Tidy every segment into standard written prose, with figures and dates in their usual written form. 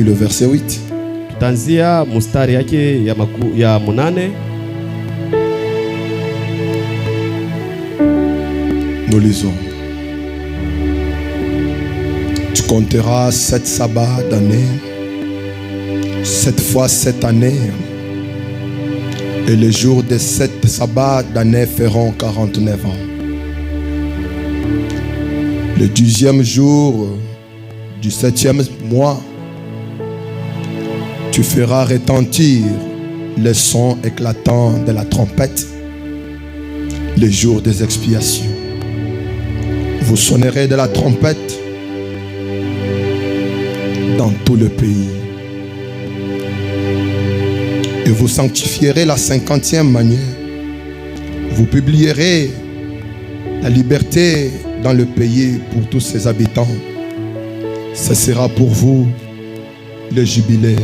Le verset 8. Tutanzia mustari yake ya munane. Nous lisons. Tu compteras 7 sabbats d'année, 7 fois 7 années, et les jours des 7 sabbats d'année feront 49 ans. Le 10e jour du 7e mois, tu feras retentir le son éclatant de la trompette, le jour des expiations. Vous sonnerez de la trompette dans tout le pays. Et vous sanctifierez la 50e année. Vous publierez la liberté dans le pays pour tous ses habitants. Ce sera pour vous le jubilé.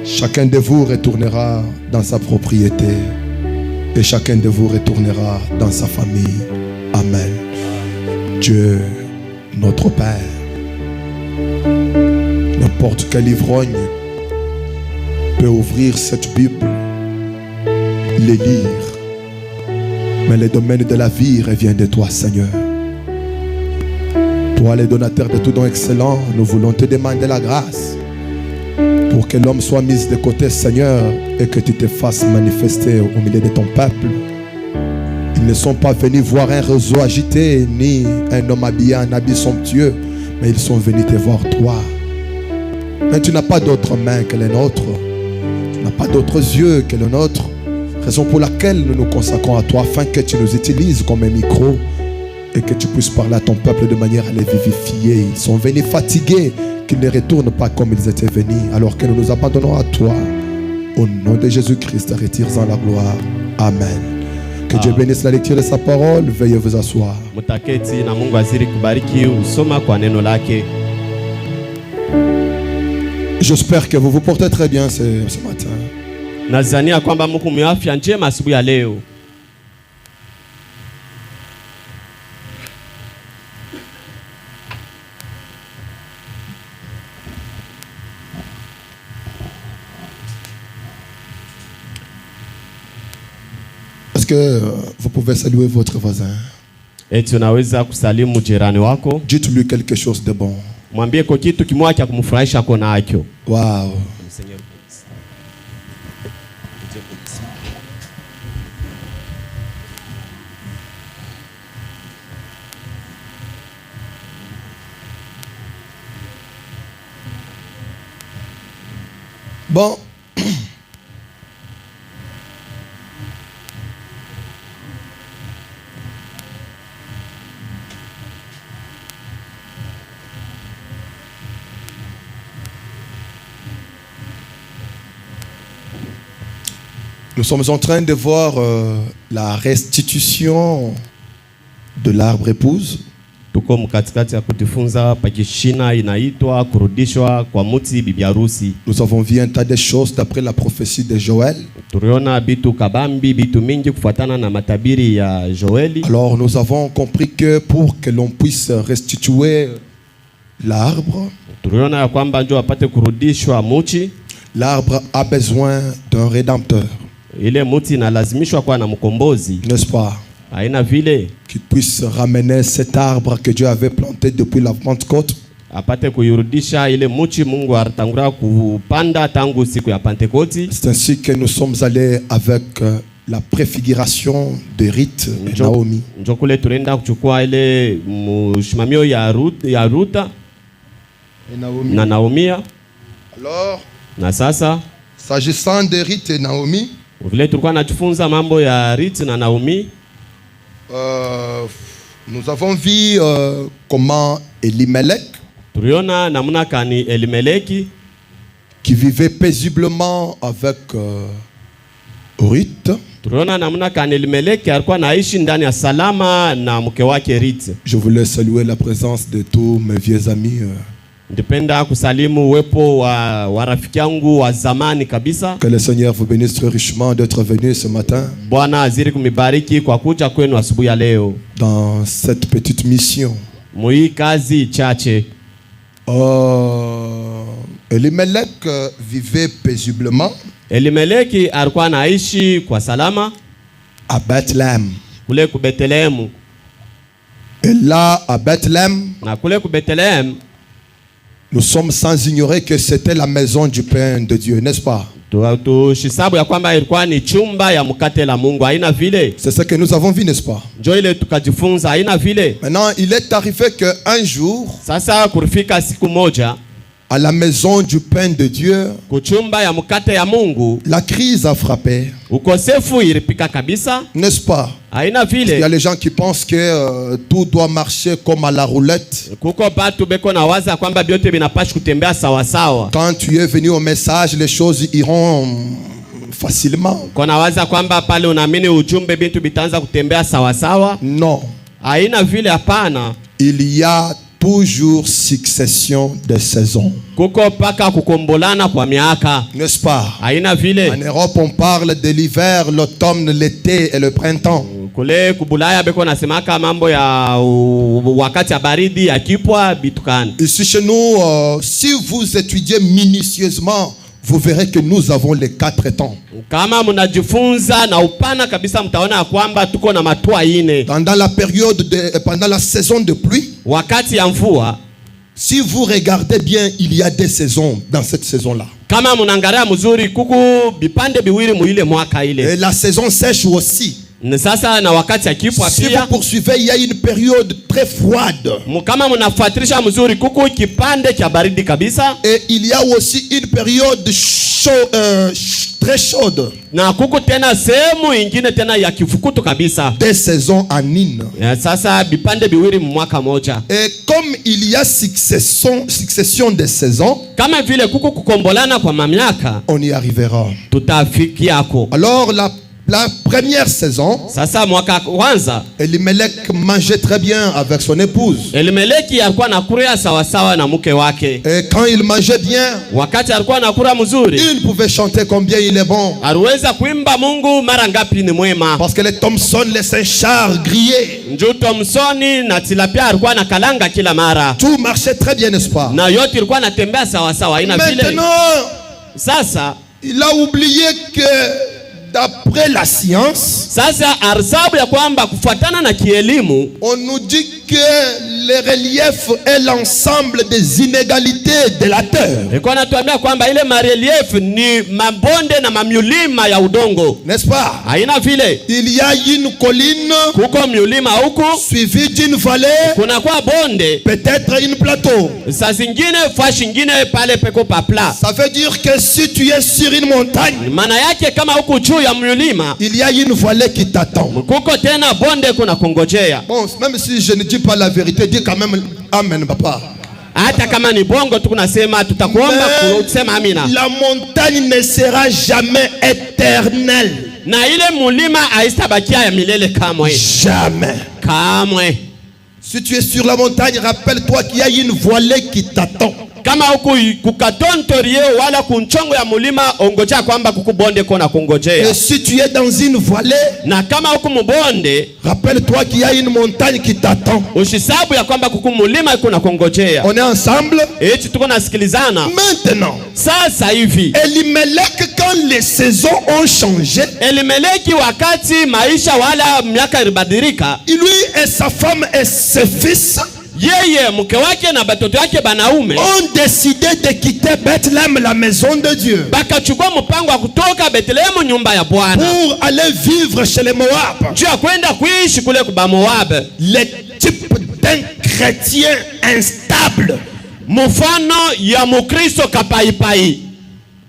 Chacun de vous retournera dans sa propriété et chacun de vous retournera dans sa famille. Amen. Dieu, notre Père, n'importe quel ivrogne peut ouvrir cette Bible, les lire, mais le domaine de la vie revient de toi, Seigneur. Toi, le donateur de tout don excellent, nous voulons te demander la grâce pour que l'homme soit mis de côté, Seigneur, et que tu te fasses manifester au milieu de ton peuple. Ils ne sont pas venus voir un réseau agité, ni un homme habillé en habit somptueux, mais ils sont venus te voir toi. Mais tu n'as pas d'autres mains que les nôtres. Tu n'as pas d'autres yeux que les nôtres. Raison pour laquelle nous nous consacrons à toi, afin que tu nous utilises comme un micro et que tu puisses parler à ton peuple de manière à les vivifier. Ils sont venus fatigués, qu'ils ne retournent pas comme ils étaient venus, alors que nous nous abandonnons à toi. Au nom de Jésus-Christ, retire-en la gloire. Amen. Que Dieu bénisse la lecture de sa parole. Veuillez vous asseoir. J'espère que vous vous portez très bien ce matin. Nazania kwamba mko mmeafya njema asubuhi ya leo. Est-ce que vous pouvez saluer votre voisin? Eti unaweza kusalimu jirani wako? Dites-lui quelque chose de bon. Mwambie kwa kitu kimoja cha kumfurahisha kona nacho. Wow. Bon, nous sommes en train de voir la restitution de l'arbre épouse. Tuko mkatikati ya kujifunza pakishina inaitwa kurudishwa kwa mti bibi harusi. Nous avons vu un tas de choses d'après la prophétie de Joël. Tuliona bitu kabambi, bitu mingi kufuatana na matabiri ya Joeli. Alors nous avons compris que pour que l'on puisse restituer l'arbre, tuliona ya kwamba ndio apate kurudishwa muchi, l'arbre a besoin d'un rédempteur. Ile muti inalazimishwa kuwa na mkombozi, n'est-ce pas? Aina vile qui puisse ramener cet arbre que Dieu avait planté depuis la Pentecôte. Apate kuyurudisha ile muchi Mungu atangura kupanda tangu siku ya Pentekoti. C'est ainsi que nous sommes allés avec la préfiguration de Ruth et Naomi. Njokule turenda kuchukua ile mshimamio ya Ruta na Naomi. Alors, na sasa s'agissant de Ruth et Naomi, vile tulikuwa natufunza mambo ya Ruth na Naomi, nous avons vu comment Elimelech, tuliona namna kani Elimeleki qui vivait paisiblement avec Ruth. Tuliona namna kani Elimeleki alikuwa naishi ndani ya salama na mke wake Ruth. Je voulais saluer la présence de tous mes vieux amis. Ndipenda kusalimu uwepo wa rafiki yangu wa zamani kabisa. Que le Seigneur vous bénisse très richement d'être venu ce matin. Bwana azidi kumibariki kwa kuja kwenu asubuhi ya leo. Dans cette petite mission. Mui kazi chache. Et Elimelech vivait paisiblement Elimeleki alikuwa anaishi kwa salama à Bethléem. kule ku Bethlehemu. Et là, à Bethléem, Na kule ku Bethlehemu nous sommes sans ignorer que c'était la maison du pain de Dieu, n'est-ce pas? tushisabu ya kwamba ilikuwa ni chumba ya mkate la Mungu. Haina vile. C'est ce que nous avons vu, n'est-ce pas? Njo ile tukajifunza. Haina vile. Maintenant, il est arrivé qu'un jour, Sasa kurifika siku moja à la maison du pain de Dieu, kuchumba ya mkate ya Mungu, la crise a frappé, ukosefu ilipika kabisa. n'est-ce pas? Haina Il y a vile. les gens qui pensent que tout doit marcher comme à la roulette. Kuko batu beko na waza kwamba byote binapashi kutembea sawa sawa. Quand tu es venu au message, les choses iront facilement. Kona waza kwamba pale unaamini ujumbe bintu bitaanza kutembea sawa sawa. Non. Haina vile, hapana. Il y a toujours succession de saisons. Kuko paka kukombolana kwa miaka. N'est-ce pas? Haina vile. En Europe, on parle de l'hiver, l'automne, l'été et le printemps. Kule kubulaya beko nasemaka mambo ya wakati ya baridi ya kipwa bitukani. Ici chez nous, si vous étudiez minutieusement, vous verrez que nous avons les 4 temps. Kama mnajifunza na upana kabisa, mtaona ya kwamba tuko na matua ine. Pendant la saison de pluie, Wakati ya mvua, si vous regardez bien, il y a des saisons dans cette saison-là. kama mnaangalia mzuri, kuku bipande biwili muile mwaka ile. Et la saison sèche aussi. Sasa na wakati ya kipwa Si pia. vous poursuivez, il y a une période très froide. Kama mnafuatilisha mzuri, kuku kipande cha baridi kabisa. Et il y a aussi une période très chaude. Na kuku tena sehemu ingine tena ya kifukutu kabisa. Des saisons en une. Sasa bipande biwili mwaka moja. Et comme il y a succession de saisons, Kama vile kuku kukombolana kwa mamlaka, on y arrivera. tutafikiako. Alors la première saison, Sasa mwaka kwanza, Elimelech mangeait très bien avec son épouse. Elimeleki alikuwa anakula sawa sawa na mke wake. Et quand il mangeait bien, Wakati alikuwa anakula mzuri, il pouvait chanter combien il est bon. aliweza kuimba Mungu mara ngapi ni mwema. Parce que les Thompson, les Saint-Charles grillaient. Njoo Thomsoni na tilapia alikuwa anakalanga kila mara. Tout marchait très bien, n'est-ce pas? Na yote ilikuwa anatembea sawa sawa. Ina vile. Maintenant, Sasa il a oublié que d'après la science, sasa arsabu ya kwamba kufuatana na kielimu, on nous dit que le relief est l'ensemble des inégalités de la terre. ilikuwa anatuambia kwamba ile marelief ni mabonde na mamyulima ya udongo. N'est-ce pas? Haina vile. Il y a une colline Kuko myulima huku, suivie d'une vallée, kuna kwa bonde, peut-être une plateau. saa zingine fashi ingine pale peko papla. Ça veut dire que si tu es sur une montagne, Maana yake kama huku juu ya myulima, il y a une vallée qui t'attend. kuko tena bonde kuna kongojea. Bon, même si je ne dis pas la vérité, dis quand même Amen, papa. Hata kama ni bongo tukunasema tutakuomba kusema amina. La montagne ne sera jamais éternelle. Na ile mulima haistabakia ya milele kamwe. Jamais. Kamwe. Si tu es sur la montagne, rappelle-toi qu'il y a une vallée qui t'attend. Kama huku kukatontorie wala kunchongo ya mulima, ongoja kwamba kukubonde kona kongojea. Et si tu es dans une vallée, Na kama huku mbonde, rappelle-toi qu'il y a une montagne qui t'attend. ushisabu ya kwamba kukumulima kuna kongojea. On est ensemble. Eti tuko nasikilizana. Maintenant, Sasa hivi Elimelech, quand les saisons ont changé, Elimeleki wakati maisha wala miaka ilibadilika, lui et sa femme et ses fils yeye mke wake na batoto wake banaume ont décidé de quitter Bethléem, la maison de Dieu, bakachukua mpango wa kutoka Bethlehemu, nyumba ya Bwana, pour aller vivre chez les Moab. juu ya kwenda kuishi kule kwa Moab. Le type d'un chrétien instable. Mfano ya Mkristo kapaipai.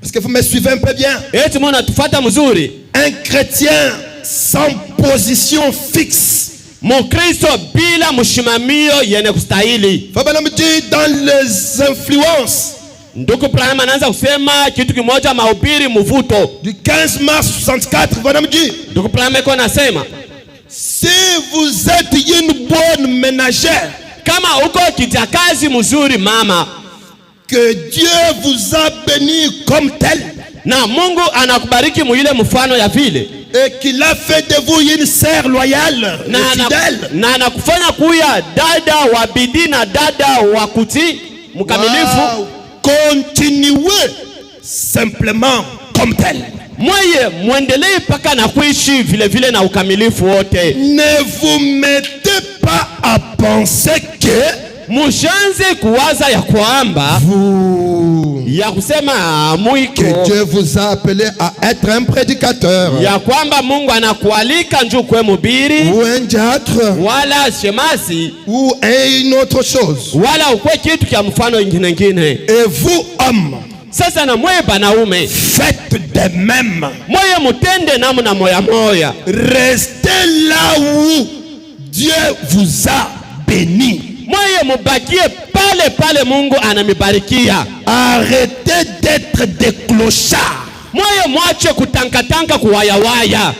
Est-ce que vous me suivez un peu bien? Eti mwana tufuata mzuri. Un chrétien sans position fixe. Mkristo bila mshimamio yene kustahili. Fabana me dit dans les influences. Ndugu Prahama anaanza kusema kitu kimoja, mahubiri mvuto. Du 15 mars 64, Fabana me dit. Ndugu Prahama iko nasema, si vous êtes une bonne ménagère, kama uko kijakazi mzuri mama, que Dieu vous a béni comme tel, na Mungu anakubariki muile mfano ya vile, et qu'il a fait de vous une sœur loyale et fidèle, na anakufanya kuya dada wa bidii na dada wa kutii mkamilifu. Wow. continuez simplement comme tel. Mweye muendelee paka na kuishi vile vile na ukamilifu wote. Ne vous mettez pas à penser que mushanze kuwaza ya kwamba ya kusema muiko que Dieu vous a appelé à être un prédicateur ya kwamba Mungu anakualika njoo kwe mhubiri ou un diacre wala shemasi ou une autre chose. wala ukwe kitu kia mfano ingine. Et vous hommes, sasa na mwe banaume faites de même. Moye mutende namna moya moya. Restez là où Dieu vous a béni. Moye mubakie pale pale Mungu anamibarikia. Arrêtez d'être des clochards. Moye mwache kutanka kuwayawaya.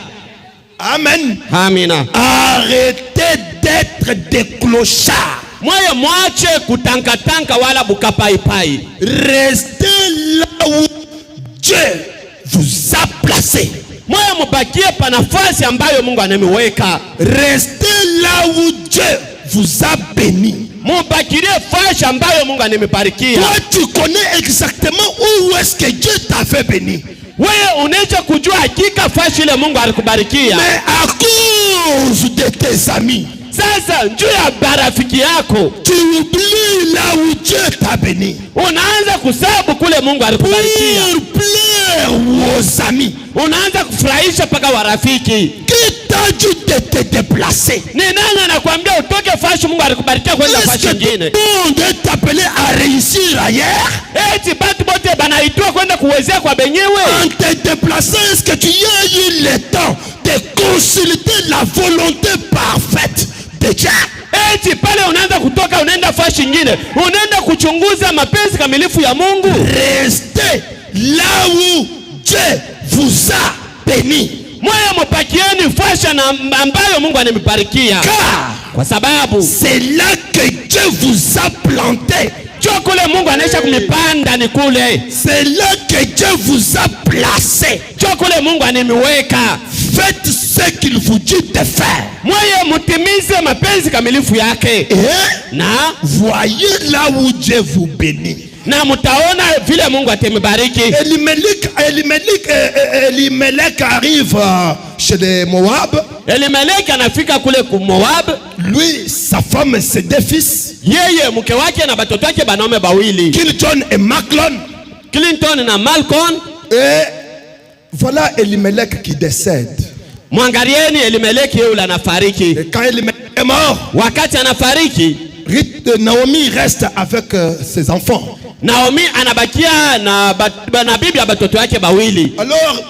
Amen. Amina. Arrêtez d'être des clochards. Moye mwache kutanka wala bukapaipai. Restez là où Dieu vous a placé. Moye mubakie pa nafasi ambayo Mungu anamiweka. Restez là où Dieu vous a béni. Mubakirie fashi ambayo Mungu anamibarikia. Toi tu connais exactement où est-ce que Dieu t'a fait béni. Wewe uneje kujua hakika fashi ile Mungu alikubarikia. Mais à cause de tes amis, sasa njoo ya barafiki yako, tu oublies là où Dieu t'a béni. Unaanza kusabu kule Mungu alikubarikia. Pour plaire aux amis. Unaanza kufurahisha paka warafiki. Qui t'a dit de te déplacer? Ni nani anakuambia utoke fashi Mungu alikubarikia kwenda fashi nyingine? Est-ce que tout le monde est appelé à réussir ailleurs? Eti batu bote banaitwa kwenda kuwezea kwa benyewe. En te déplaçant, est-ce que tu as eu le temps de consulter la volonté parfaite de Dieu? Eti pale unaanza kutoka unaenda fashi nyingine, unaenda kuchunguza mapenzi kamilifu ya Mungu. Restez là où Dieu vous a béni. Moyo mupakieni fasha na ambayo Mungu anamibarikia. Kwa sababu c'est là que Dieu vous a planté. Chokule Mungu anaisha kumipanda ni kule. C'est là que Dieu vous a placé. Chokule Mungu animiweka. Faites ce qu'il vous dit de faire. Moyo mutimize mapenzi kamilifu yake. Na voyez là où Dieu vous bénit. Na mutaona vile Mungu atemibariki. Elimelech arrive chez les Moab. Elimelech anafika kule ku Moab. Lui, sa femme, ses deux fils. Yeye mke wake na batoto wake banaume bawili. Clinton et Macklon. Clinton na Malcolm. Et voilà Elimelech qui décède. Mwangalieni Elimelech yule anafariki. Et quand Elimelech est mort, wakati anafariki, Naomi reste avec ses enfants. Naomi anabakia na bibi ya batoto yake bawili. Alors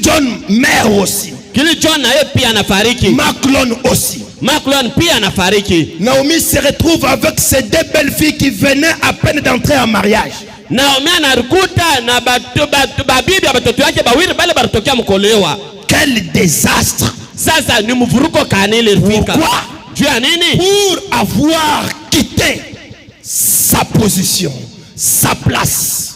John meurt aussi. John na yeye pia anafariki. Macklon aussi. Macklon pia anafariki. Naomi se retrouve avec ses deux belles filles qui venaient à peine d'entrer en mariage. Naomi anarukuta na bibi ya batoto yake bawili bale baratokea mkolewa. Quel désastre. Sasa ni mvuruko kanile ilifika. Pourquoi? Juu ya nini? Pour avoir quitté sa position, sa place.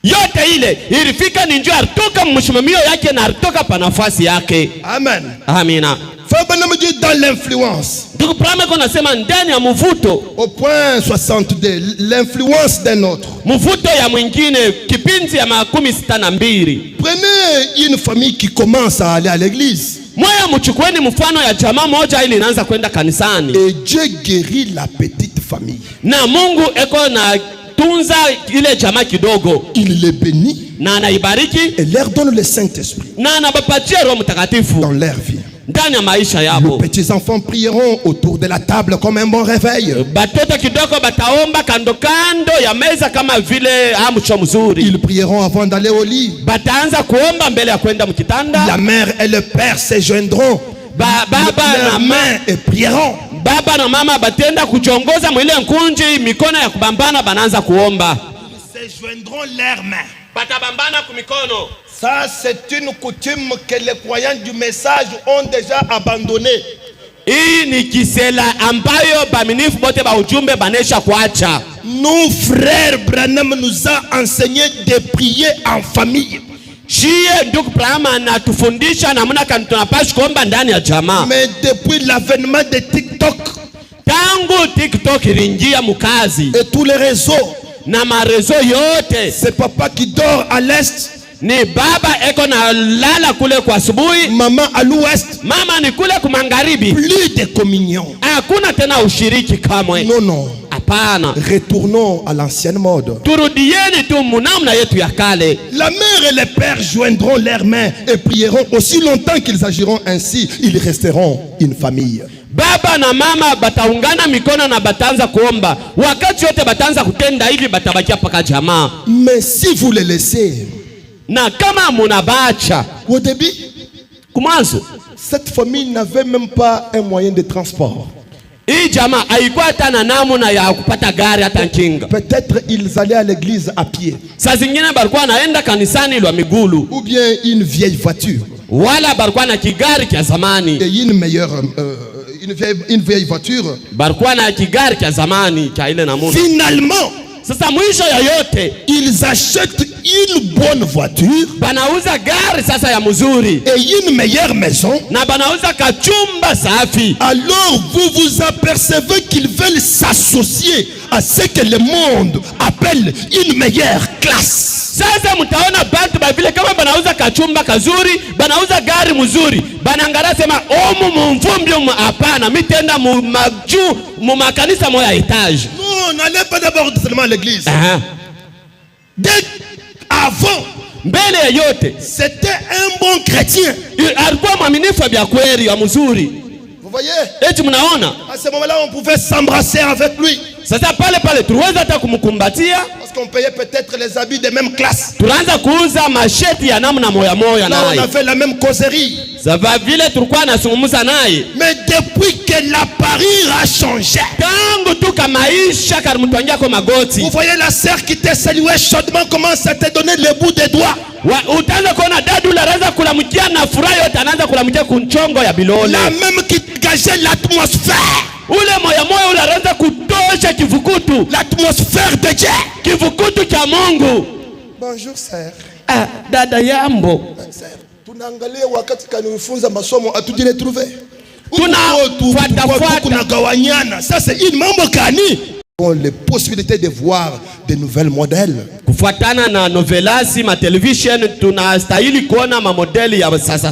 Yote ile ilifika ni njoo alitoka mshimamio yake na alitoka pa nafasi yake. Amen. Amina. Fabana dans l'influence. Ndugu Prame ko nasema ndani ya mvuto. Au point 62, l'influence d'un autre. Mvuto ya mwingine kipindi ya 62. Prenez une famille qui commence à aller à l'église. Moya mchukueni mfano ya jamaa moja ili inaanza kwenda kanisani. Et Dieu guérit la petite famille. Na Mungu eko na tunza ile jamaa kidogo. Il les bénit. Na anaibariki. Et leur donne le Saint-Esprit. Na anabapatia Roho Mtakatifu dans leur vie. Ndani ya maisha yao. Les petits enfants prieront autour de la table comme un bon réveil. Batoto kidogo bataomba kando kando ya meza kama vile amsho mzuri. Ils prieront avant d'aller au lit. Bataanza kuomba mbele ya kwenda mkitanda. La mère et le père se joindront. Baba na mama et prieront. Baba na mama batenda kujongoza mwile nkunji mikono ya kubambana banaanza kuomba. Ils se joindront leurs mains. Batabambana kumikono. Ça c'est une coutume que les croyants du message ont déjà abandonné. Hii ni kisela ambayo baaminifu bote ba ujumbe banesha kuacha. Nous frère Branham nous a enseigné de prier en famille. Shie ndugu Branham anatufundisha namna kani tunapaswa kuomba ndani ya jamaa. Mais depuis l'avènement de TikTok, tangu TikTok ilingia mukazi et tous les réseaux, na marezo yote. C'est papa qui dort à l'est, Ni baba eko na lala kule kwa asubuhi, maman à l'ouest. mama ni kule kumangaribi. Plus de communion. Hakuna tena ushiriki kamwe. Non, non. Hapana. Retournons à l'ancienne mode. Turudieni tu munamna yetu ya kale. La mère et le père joindront leurs mains et prieront. Aussi longtemps qu'ils agiront ainsi, ils resteront une famille. Baba na mama bataungana mikono na batanza kuomba. Wakati yote batanza kutenda hivi, batabakia paka jamaa. Mais si vous les laissez, na kama munabacha, au début, kumwanzo cette famille n'avait même pas un moyen de transport. Hii jamaa haikuwa hata na namna ya kupata gari hata kinga. Peut-être ils allaient à l'église à pied. Saa zingine balikuwa naenda kanisani lwa migulu. Ou bien une vieille voiture. Wala balikuwa na kigari kia zamani. Et une meilleure une vieille voiture. Balikuwa na kigari kia zamani kia ile namuna. Finalement, sasa mwisho ya yote, ils achètent une bonne voiture, banauza gari sasa ya mzuri, et une meilleure maison, na banauza kachumba safi. Alors vous vous apercevez qu'ils veulent s'associer à ce que le monde appelle une meilleure classe. Sasa mtaona bantu bavile kama banauza kachumba kazuri, banauza gari mzuri, banangara sema omu mvumbi hapana, mitenda mu makanisa moya etage. Non, n'allez pas d'abord seulement à l'église. Dès avant, mbele ya yote, c'était un bon chrétien. Alikuwa mwaminifu bya kweli ya mzuri. Vous voyez? Eti mnaona? À ce moment-là, on pouvait s'embrasser avec lui. Sasa pale tuweza hata kumkumbatia. Parce qu'on payait peut-être les habits de même classe. Tunaanza kuuza masheti ya namna moya moya naye. Là, on avait la même causerie. Ça va vile tulikuwa nasungumuza naye. Mais depuis que la parure a changé, tangu tu kama maisha karimutwangia kwa magoti. Vous voyez la sœur qui te saluait chaudement commence à te donner le bout des doigts. Utaanza kuona dadu anaanza kulamkia na furaha yote, anaanza kulamkia kunchongo ya bilole. La même qui dégageait l'atmosphère. Ule moya moya ule anaanza kutosha kivukutu. L'atmosphère de Dieu. Kivukutu cha Mungu. Bonjour sœur. Ah, dada yambo. Tunaangalia wakati kanifunza masomo atujile trouver. Tunafuata tunagawanyana. Ça c'est une mambo kani. Les possibilités de voir de nouvelles modèles. Kufuatana na novelasi ma television tunastahili kuona ma modeli ya sasa.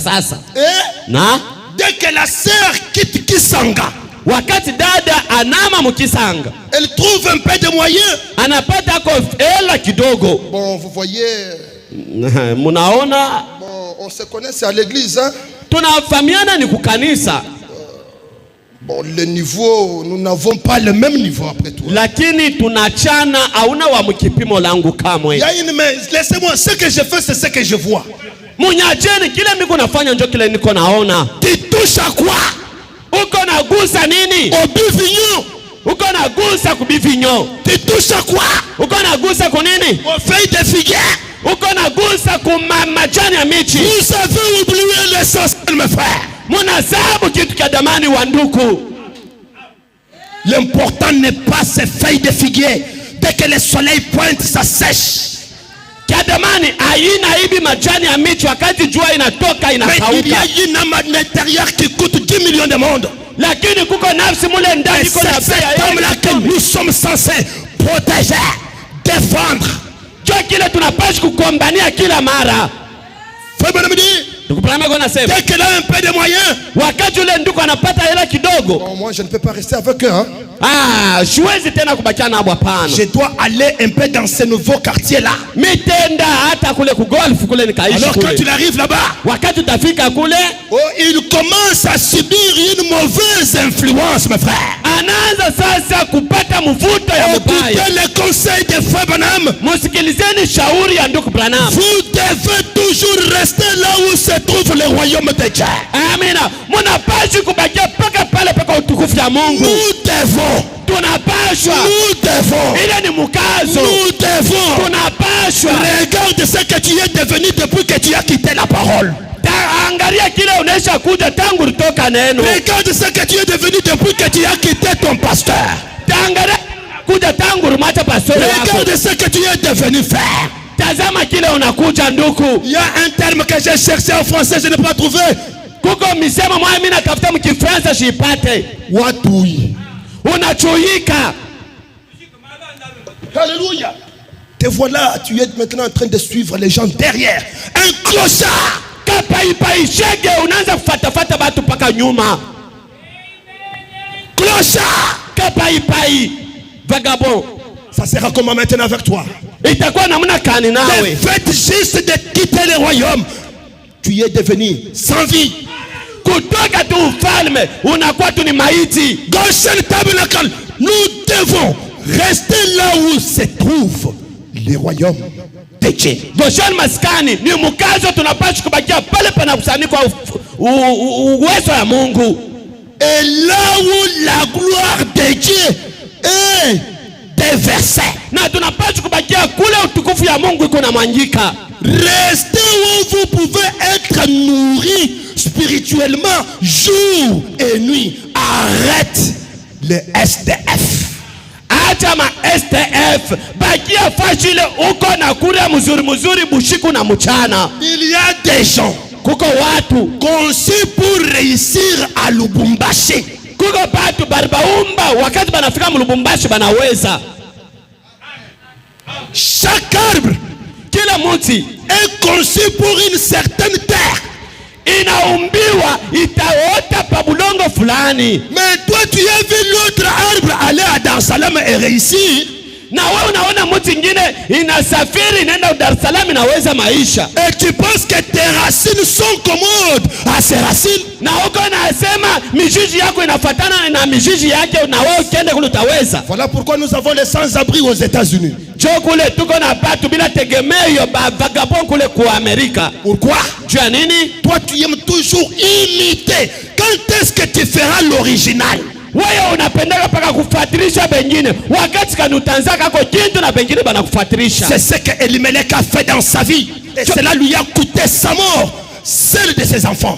Na dès que la sœur quitte Kisanga, wakati dada anama mukisanga, elle trouve un peu de moyens. Anapata ko hela kidogo. Bon, vous voyez. Munaona? Bon, on se connaît c'est à l'église, hein. Tunafahamiana ni kukanisa. Bon, le niveau, nous n'avons pas le même niveau après toi. Lakini tunachana hauna wa mkipimo langu kamwe. Il y a une main, laissez-moi, ce que je fais c'est ce que je vois. Munyajeni kile miko nafanya ndio kile niko naona. Tu touches à quoi? Uko nagusa nini? Au bivignon. Uko nagusa kubivinyo. Tu touches à quoi? Uko nagusa kunini? Aux feuilles de figuier. Uko nagusa kumajani ya michi. Vous avez oublié l'essentiel, mes frères. Munasabu kitu cha damani wa nduku. L'important n'est pas ces feuilles de figuier. Dès que le soleil pointe, ça sèche. Kadamani aina hivi majani ya michi wakati jua inatoka inakauka. Mais il y a une âme à l'intérieur qui coûte 10 millions de monde. Lakini kuko nafsi mule ndani iko na bei ya homme là que nous sommes censés protéger, défendre. Jo kile tunapaswa kukombania kila mara. Fais bon me dire. Dès qu'elle a un peu de moyens. Wakati ule nduko anapata hela kidogo. Bon, moi je ne peux pas rester avec eux, hein. Siwezi tena kubakiana nabo hapana. Je dois aller un peu dans ce nouveau quartier là. Mitenda hata kule ku golf kule nikaishi kule. Alors quand tu arrives là-bas, wakati utafika kule, il commence à subir une mauvaise influence, mes frères. Anaanza sasa kupata mvuto ya mbaya. Écoutez les conseils de Frère Branham. Musikilizeni shauri ya ndugu Branham. Vous devez toujours rester là où se trouve le royaume de Dieu. Amina. Munapaswa kubakia paka pale paka utukufu ya Mungu. Nous devons. Tunapaswa. Nous devons. Ile ni mukazo. Nous devons. Tunapaswa. Regarde ce que tu es devenu depuis que tu as quitté la parole. Angalia kile unaisha kuja tangu kutoka neno. Regarde ce que tu es devenu depuis que tu as quitté ton pasteur. Angalia kuja tangu rumacha pastor wako. Regarde ce que tu es devenu frère. Tazama kile unakuja nduku. Il y a un terme que j'ai cherché en français, je n'ai pas trouvé. Kuko misema mwa mimi natafuta mkifransa shipate. Watui. Unachuika. Alléluia. Te voilà, tu es maintenant en train de suivre les gens derrière. Un clochard. Clochard. Vagabond. Ça sera comment maintenant avec toi? Itakuwa namna kani nawe? Le fait juste de quitter le royaume, tu es devenu sans vie. Kutoka tu ufalme unakuwa tu ni maiti. Goshen Tabernacle, nous devons rester là où se trouve le royaume de Dieu. Goshen maskani ni mkazo, tunapaswa kubakia pale panakusanyika uwezo ya Mungu. Et là où la gloire de Dieu est déversée, na tunapaswa kubakia kule utukufu ya Mungu iko na mwangika. Restez où vous pouvez être nourris spirituellement jour et nuit. Arrête le SDF. Acha ma SDF. Bakia fashile uko na kule mzuri bushiku na mchana. Il y a des gens kuko watu conçus pour réussir à Lubumbashi. Kuko batu baribaumba wakati banafika Lubumbashi banaweza. Chaque arbre, kila muti est conçu pour une certaine terre. Inaumbiwa itaota pa bulongo fulani. Mais toi tu as vu l'autre arbre aller à Dar es Salaam et réussir. Na wewe unaona mti mwingine inasafiri inaenda Dar es Salaam inaweza maisha. Et tu penses que tes racines sont commodes à ses racines. Na uko nasema mizizi yako inafuatana na mizizi yake, na wewe ukienda kule utaweza. Voilà pourquoi nous avons les sans-abri aux États-Unis. Kule tuko na batu bila tegemeo ba vagabond kule kwa Amerika. Pourquoi? Tu as nini? Toi tu aimes toujours imiter. Quand est-ce que tu feras l'original? Wewe unapendeka paka kufuatilisha bengine wakati kanutanza kako kintu na bengine bana kufuatilisha. C'est ce que Elimelech a fait dans sa vie et cela lui a coûté sa mort, celle de ses enfants.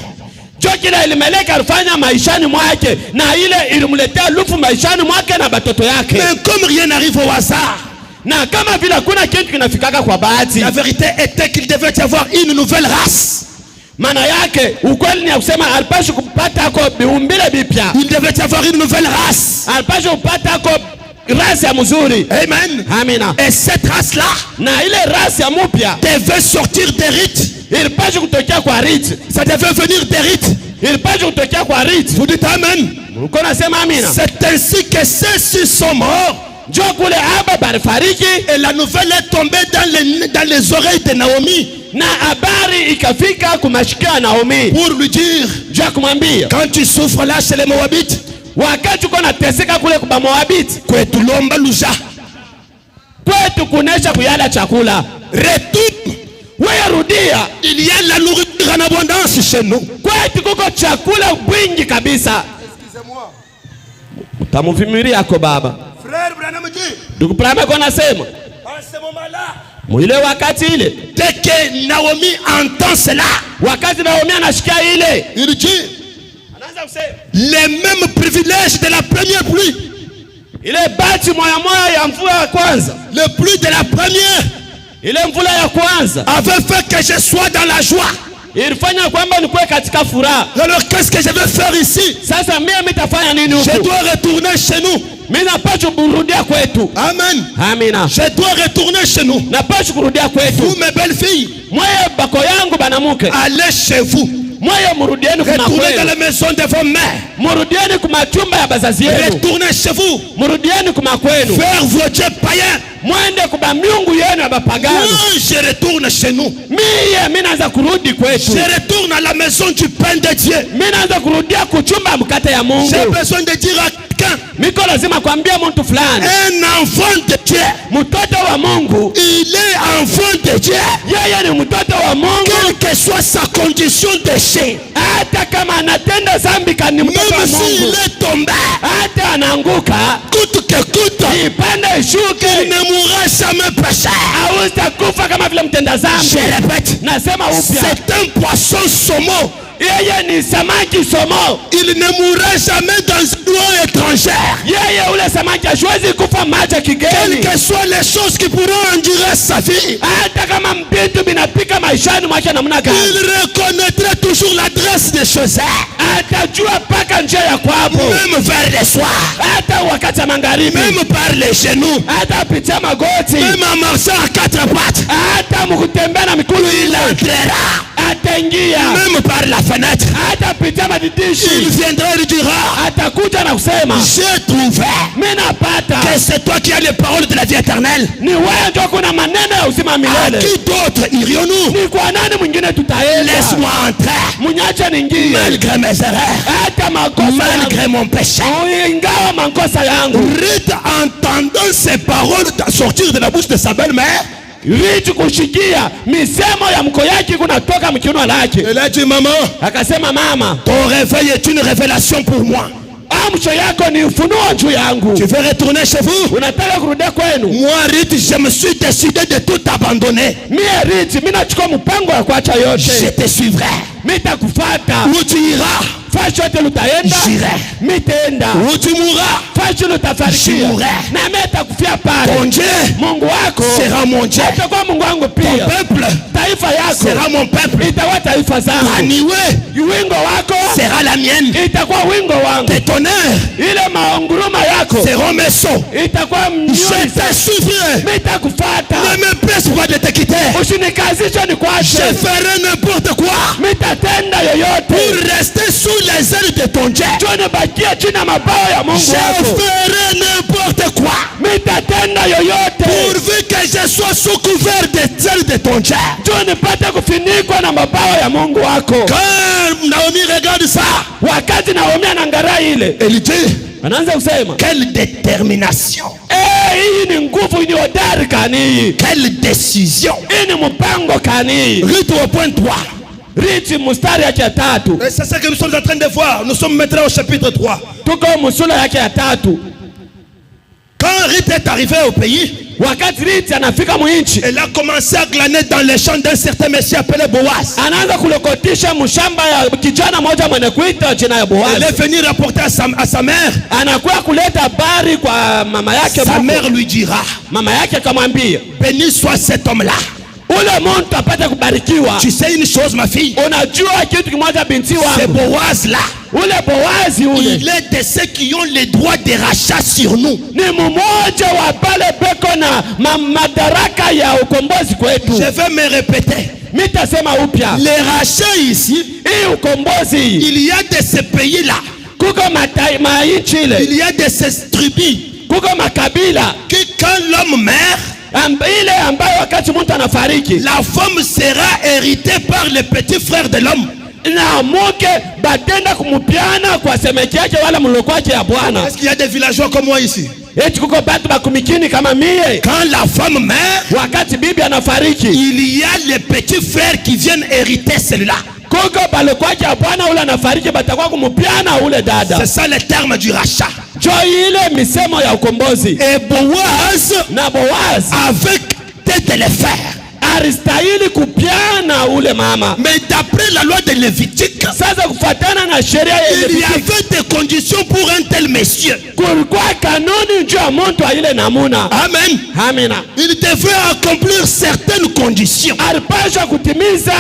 Kile Elimelech alifanya maishani mwake na ile ilimletea lufu maishani mwake na batoto yake. Mais comme rien n'arrive au hasard, na kama vile kuna kitu kinafikaka kwa bahati, la vérité était qu'il devait y avoir une nouvelle race. Maana yake ukweli ni kusema alipaswa kupata kwa biumbile bipya. Il devait y avoir une nouvelle race. Alipaswa kupata kwa race ya mzuri. Amen. Amina. Et cette race là, na ile race ya mpya devait sortir des rites. Ilipaswa kutokea kwa rites. Ça devait venir des rites. Ilipaswa kutokea kwa rites. Vous dites amen. Uko nasema amina. C'est ainsi que ceux-ci sont morts. Kule aba barifariki et la nouvelle est tombée dans les oreilles de Naomi. Na habari ikafika kumashikia Naomi. Pour lui dire, kumwambia, quand tu souffres là chez les Moabites, wakati uko nateseka kule kwa Moabiti, kwetu lomba luja, kwetu kunesha kuyala chakula. Retourne, wewe rudia, il y a la nourriture en abondance chez nous. Kwetu kuko chakula bwingi kabisa. Excusez-moi. Utamuvimiria yako baba. Frère Branham dit, ndugu Branham kwa nasema, en ce moment-là, mwile wakati ile, dès que Naomi entend cela, wakati Naomi anashikia ile, il dit, anaanza kusema les mêmes privilèges de la première pluie. Ile bati moya ya mvua ya kwanza, le pluie de la première, ile mvula ya kwanza avait fait que je sois dans la joie. ilifanya kwamba nikuwe katika furaha. Alors qu'est-ce que je vais faire ici? Sasa mimi nitafanya nini huko? Je dois retourner chez nous. Mimi napaswa kurudia kwetu. Amen. Amina. Je dois retourner chez nous. Napaswa kurudia kwetu. Vous mes belles filles, mwaye bako yangu banamuke, allez chez vous. mwaye murudieni kuma kwenu. Retournez dans la maison de vos mères. Murudieni kuma chumba ya bazazi yenu. Retournez chez vous. Murudieni kuma kwenu. Vers vos dieux païens. Mwende kuba miungu yenu ya bapagano. Moi je retourne chez nous. Mimi naanza kurudi kwetu. Je retourne à la maison du pain de Dieu. Mimi naanza kurudia kuchumba mkate ya Mungu. J'ai besoin de dire à quelqu'un, miko lazima kwambia mtu fulani, un enfant de Dieu, mtoto wa Mungu, il est enfant de Dieu. Yeye ni mtoto wa Mungu, quelle que soit sa condition de chair. Hata kama anatenda dhambi kani mtoto wa Mungu. Même s'il est tombé, hata anaanguka, coûte que coûte, ipande shuke, il ne mourra jamais pécheur. Hawezi kufa kama vile mtenda dhambi. Je répète, nasema upya, c'est un poisson saumon. Yeye ni samaki somo. Il ne mourra jamais dans une eau étrangère. Yeye ule samaki hawezi kufa maji kigeni. Quelles que soient les choses qui pourront endurer sa vie, hata kama vitu vinapika maishani mwake namna gani, il reconnaîtrait toujours l'adresse des choses. atajua paka njia ya kwapo, Même vers le soir, hata wakati wa magharibi, même par les genoux, hata pitia magoti, même en marchant à quatre pattes, hata mkutembea na mikono il ile entrera. ataingia, Même par la fenêtre, hata pitia il madidishi, viendra et dira, atakuja na kusema j'ai trouvé mimi napata que c'est toi qui as les paroles de la vie éternelle. ni wewe ndio kuna maneno ya uzima À milele. qui d'autre irions-nous? Ni kwa nani mwingine tutaenda? Laisse-moi entrer, Munyache ningie, malgré mes erreurs, hata makosa malgré mon péché. yangu, ingawa makosa yangu. Ruth, entendant ces paroles sortir de la bouche de sa belle-mère, Ruth kushikia misemo ya mko yake kunatoka mkiuno lake, elle a dit, maman, akasema mama, ton réveil est une révélation pour moi. amsho yako ni ufunuo juu yangu. Tu veux retourner chez vous? Unataka kurudia kwenu? Moi, Ruth, je me suis décidé de tout abandonner. Mie Ruth, mimi nachukua mpango ya kuacha Je yote, te suivrai. mitakufata Où tu iras, fashi yote lutaenda, j'irai. mitenda Où tu mourras, fashi lutafarikia, J'irai. na mimi nitakufia ton pale. Dieu Mungu wako sera mon Dieu. atakuwa Mungu wangu Ton pia, peuple taifa sera yako mon peuple. itakuwa taifa Ta zangu, nuée wingo wako sera la mienne. itakuwa wingo wangu, Tes tonnerres ile maunguruma yako seront mes sauts. itakuwa Je mnyoni. te suivrai. Mitakufata, Ne me presse pas de te quitter. usinikazishe Je nikwache, ferai n'importe quoi mitatenda pour yoyote rester sous les ailes de ton Dieu. juu nibakie chini ya mabawa ya Mungu Je wako, ferai n'importe quoi mitatenda yoyote pourvu que je sois sous couvert des ailes de ton Dieu. juu nipate kufinikwa na mabawa ya Mungu wako. Quand Naomi regarde ça, Wakati Naomi anaangalia ile, elle dit, anaanza kusema quelle détermination, hii ni nguvu, ni hodari kani, quelle décision. hii ni mpango kani. Ruth au point 3. Riti mstari yake ya 3, Et c'est ça que nous sommes en train de voir. Nous sommes maintenant au chapitre 3. tuko msura yake ya 3. Quand Ruth est arrivée au pays, Wakati Riti anafika mwinchi, elle a commencé à glaner dans les champs d'un certain monsieur appelé Boaz. anaanza kulokotisha mshamba ya kijana moja mwenye kuita jina ya Elle Boazi. est venue rapporter à sa mère. Anakuwa kuleta habari kwa mama yake. Sa mère lui dira, Mama yake akamwambia, béni soit cet homme-là. ule mtu apate kubarikiwa. Tu sais une chose, ma fille, Unajua kitu kimoja binti c'est wangu, Boaz-là. ule Boazi ule Il est de ceux qui ont les droits de rachat sur nous. ni mmoja wa pale peko na madaraka ya ukombozi kwetu. Je vais me répéter. Mitasema upya, Les rachats ici, hii ukombozi, il y a de ces pays-là, kuko mainchi ile, il y a de ces tribus, kuko makabila que quand l'homme meurt, ile ambayo wakati mtu anafariki la femme sera héritée par les petits frères de l'homme. na mke batenda kumupiana kwa semeki yake wala mloko wake ya bwana. Est-ce qu'il y a des villageois comme moi ici? Eti kuko batu bakumikini kama mie, Quand la femme meurt, wakati bibi anafariki il y a les petits frères qui viennent hériter celui-là. kuko baloko wake ya bwana ule anafariki, batakuwa kumupiana ule dada. C'est ça le terme du rachat. Jo ile misemo ya ukombozi. Et Boaz, Na Boaz avec tête de le faire. alistahili kupiana ule mama. Mais d'après la loi de Lévitique, Sasa kufatana na sheria ya il y Levitique, avait des conditions pour un tel monsieur. kulikuwa kanuni juu ya mtu wa ile namuna. Amen. Amina. Il devait accomplir certaines conditions Alipasha kutimiza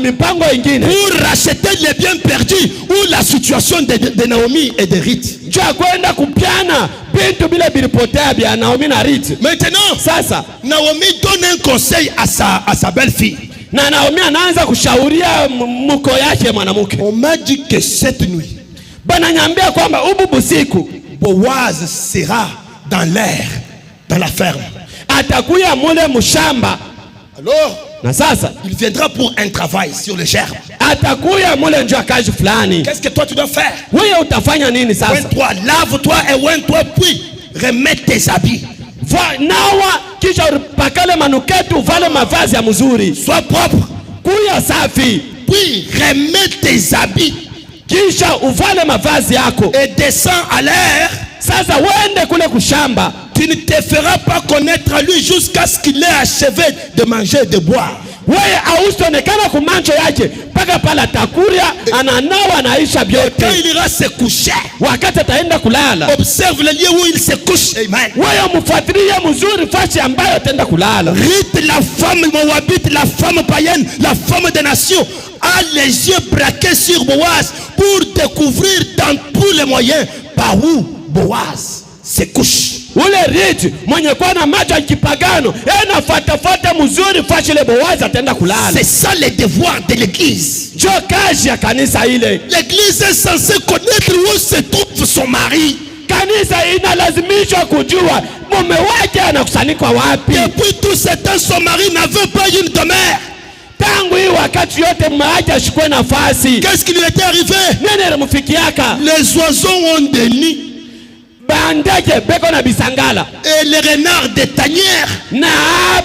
mipango ingine pour racheter les biens perdus ou la situation de Naomi et de Ruth. juu ya kwenda kupiana bintu bila bilipotea bya Naomi na Ruth. Maintenant, Sasa Naomi donne un conseil à sa belle-fille. na Naomi anaanza kushauria mko yake mwanamke. On m'a dit que cette nuit, Bananyambia kwamba ubu busiku Boaz sera dans l'air, dans la ferme. atakuya mule mshamba, Alors, na sasa il viendra pour un travail sur le germe. atakuya mule njoo kazi fulani. Qu'est-ce que toi tu dois faire? Wewe utafanya nini sasa? Oins-toi, lave-toi et oins-toi, puis remets tes habits. Nawa kisha upakale manuketu, uvale mavazi ya mzuri, Sois propre, kuya safi, puis remets tes habits kisha uvale mavazi yako. et descends à l'air. Sasa wende kule kushamba, Tu ne te feras pas connaître à lui jusqu'à ce qu'il ait achevé de manger et de boire. wewe hausionekana kumancho yake paka pala takuria ananawa anaisha vyote. Quand il ira se coucher, wakati ataenda kulala, observe le lieu où il se couche. Amen. wewe mfuatilie mzuri fasi ambayo ataenda kulala. Ruth, la femme moabite, la femme païenne, la femme des nations, a les yeux braqués sur Boaz pour découvrir dans tous les moyens par où Boaz se couche. Ule Ruth mwenye kwa na macho ya kipagano nafuata mzuri fasi ile Boaz ataenda kulala. C'est ça le devoir de l'église. Jo kazi ya kanisa ile. L'église est censée connaître où se trouve son mari. Kanisa inalazimishwa kujua mume wake anakusanyika wapi. Depuis tout ce temps, son mari n'avait pas une demeure. Tangu hii wakati yote mume wake ashikwe nafasi. Qu'est-ce qui lui était arrivé? Nene alimfikiaka? Les oiseaux ont des nids. Bandeke beko na bisangala. Et les renards des tanières. Na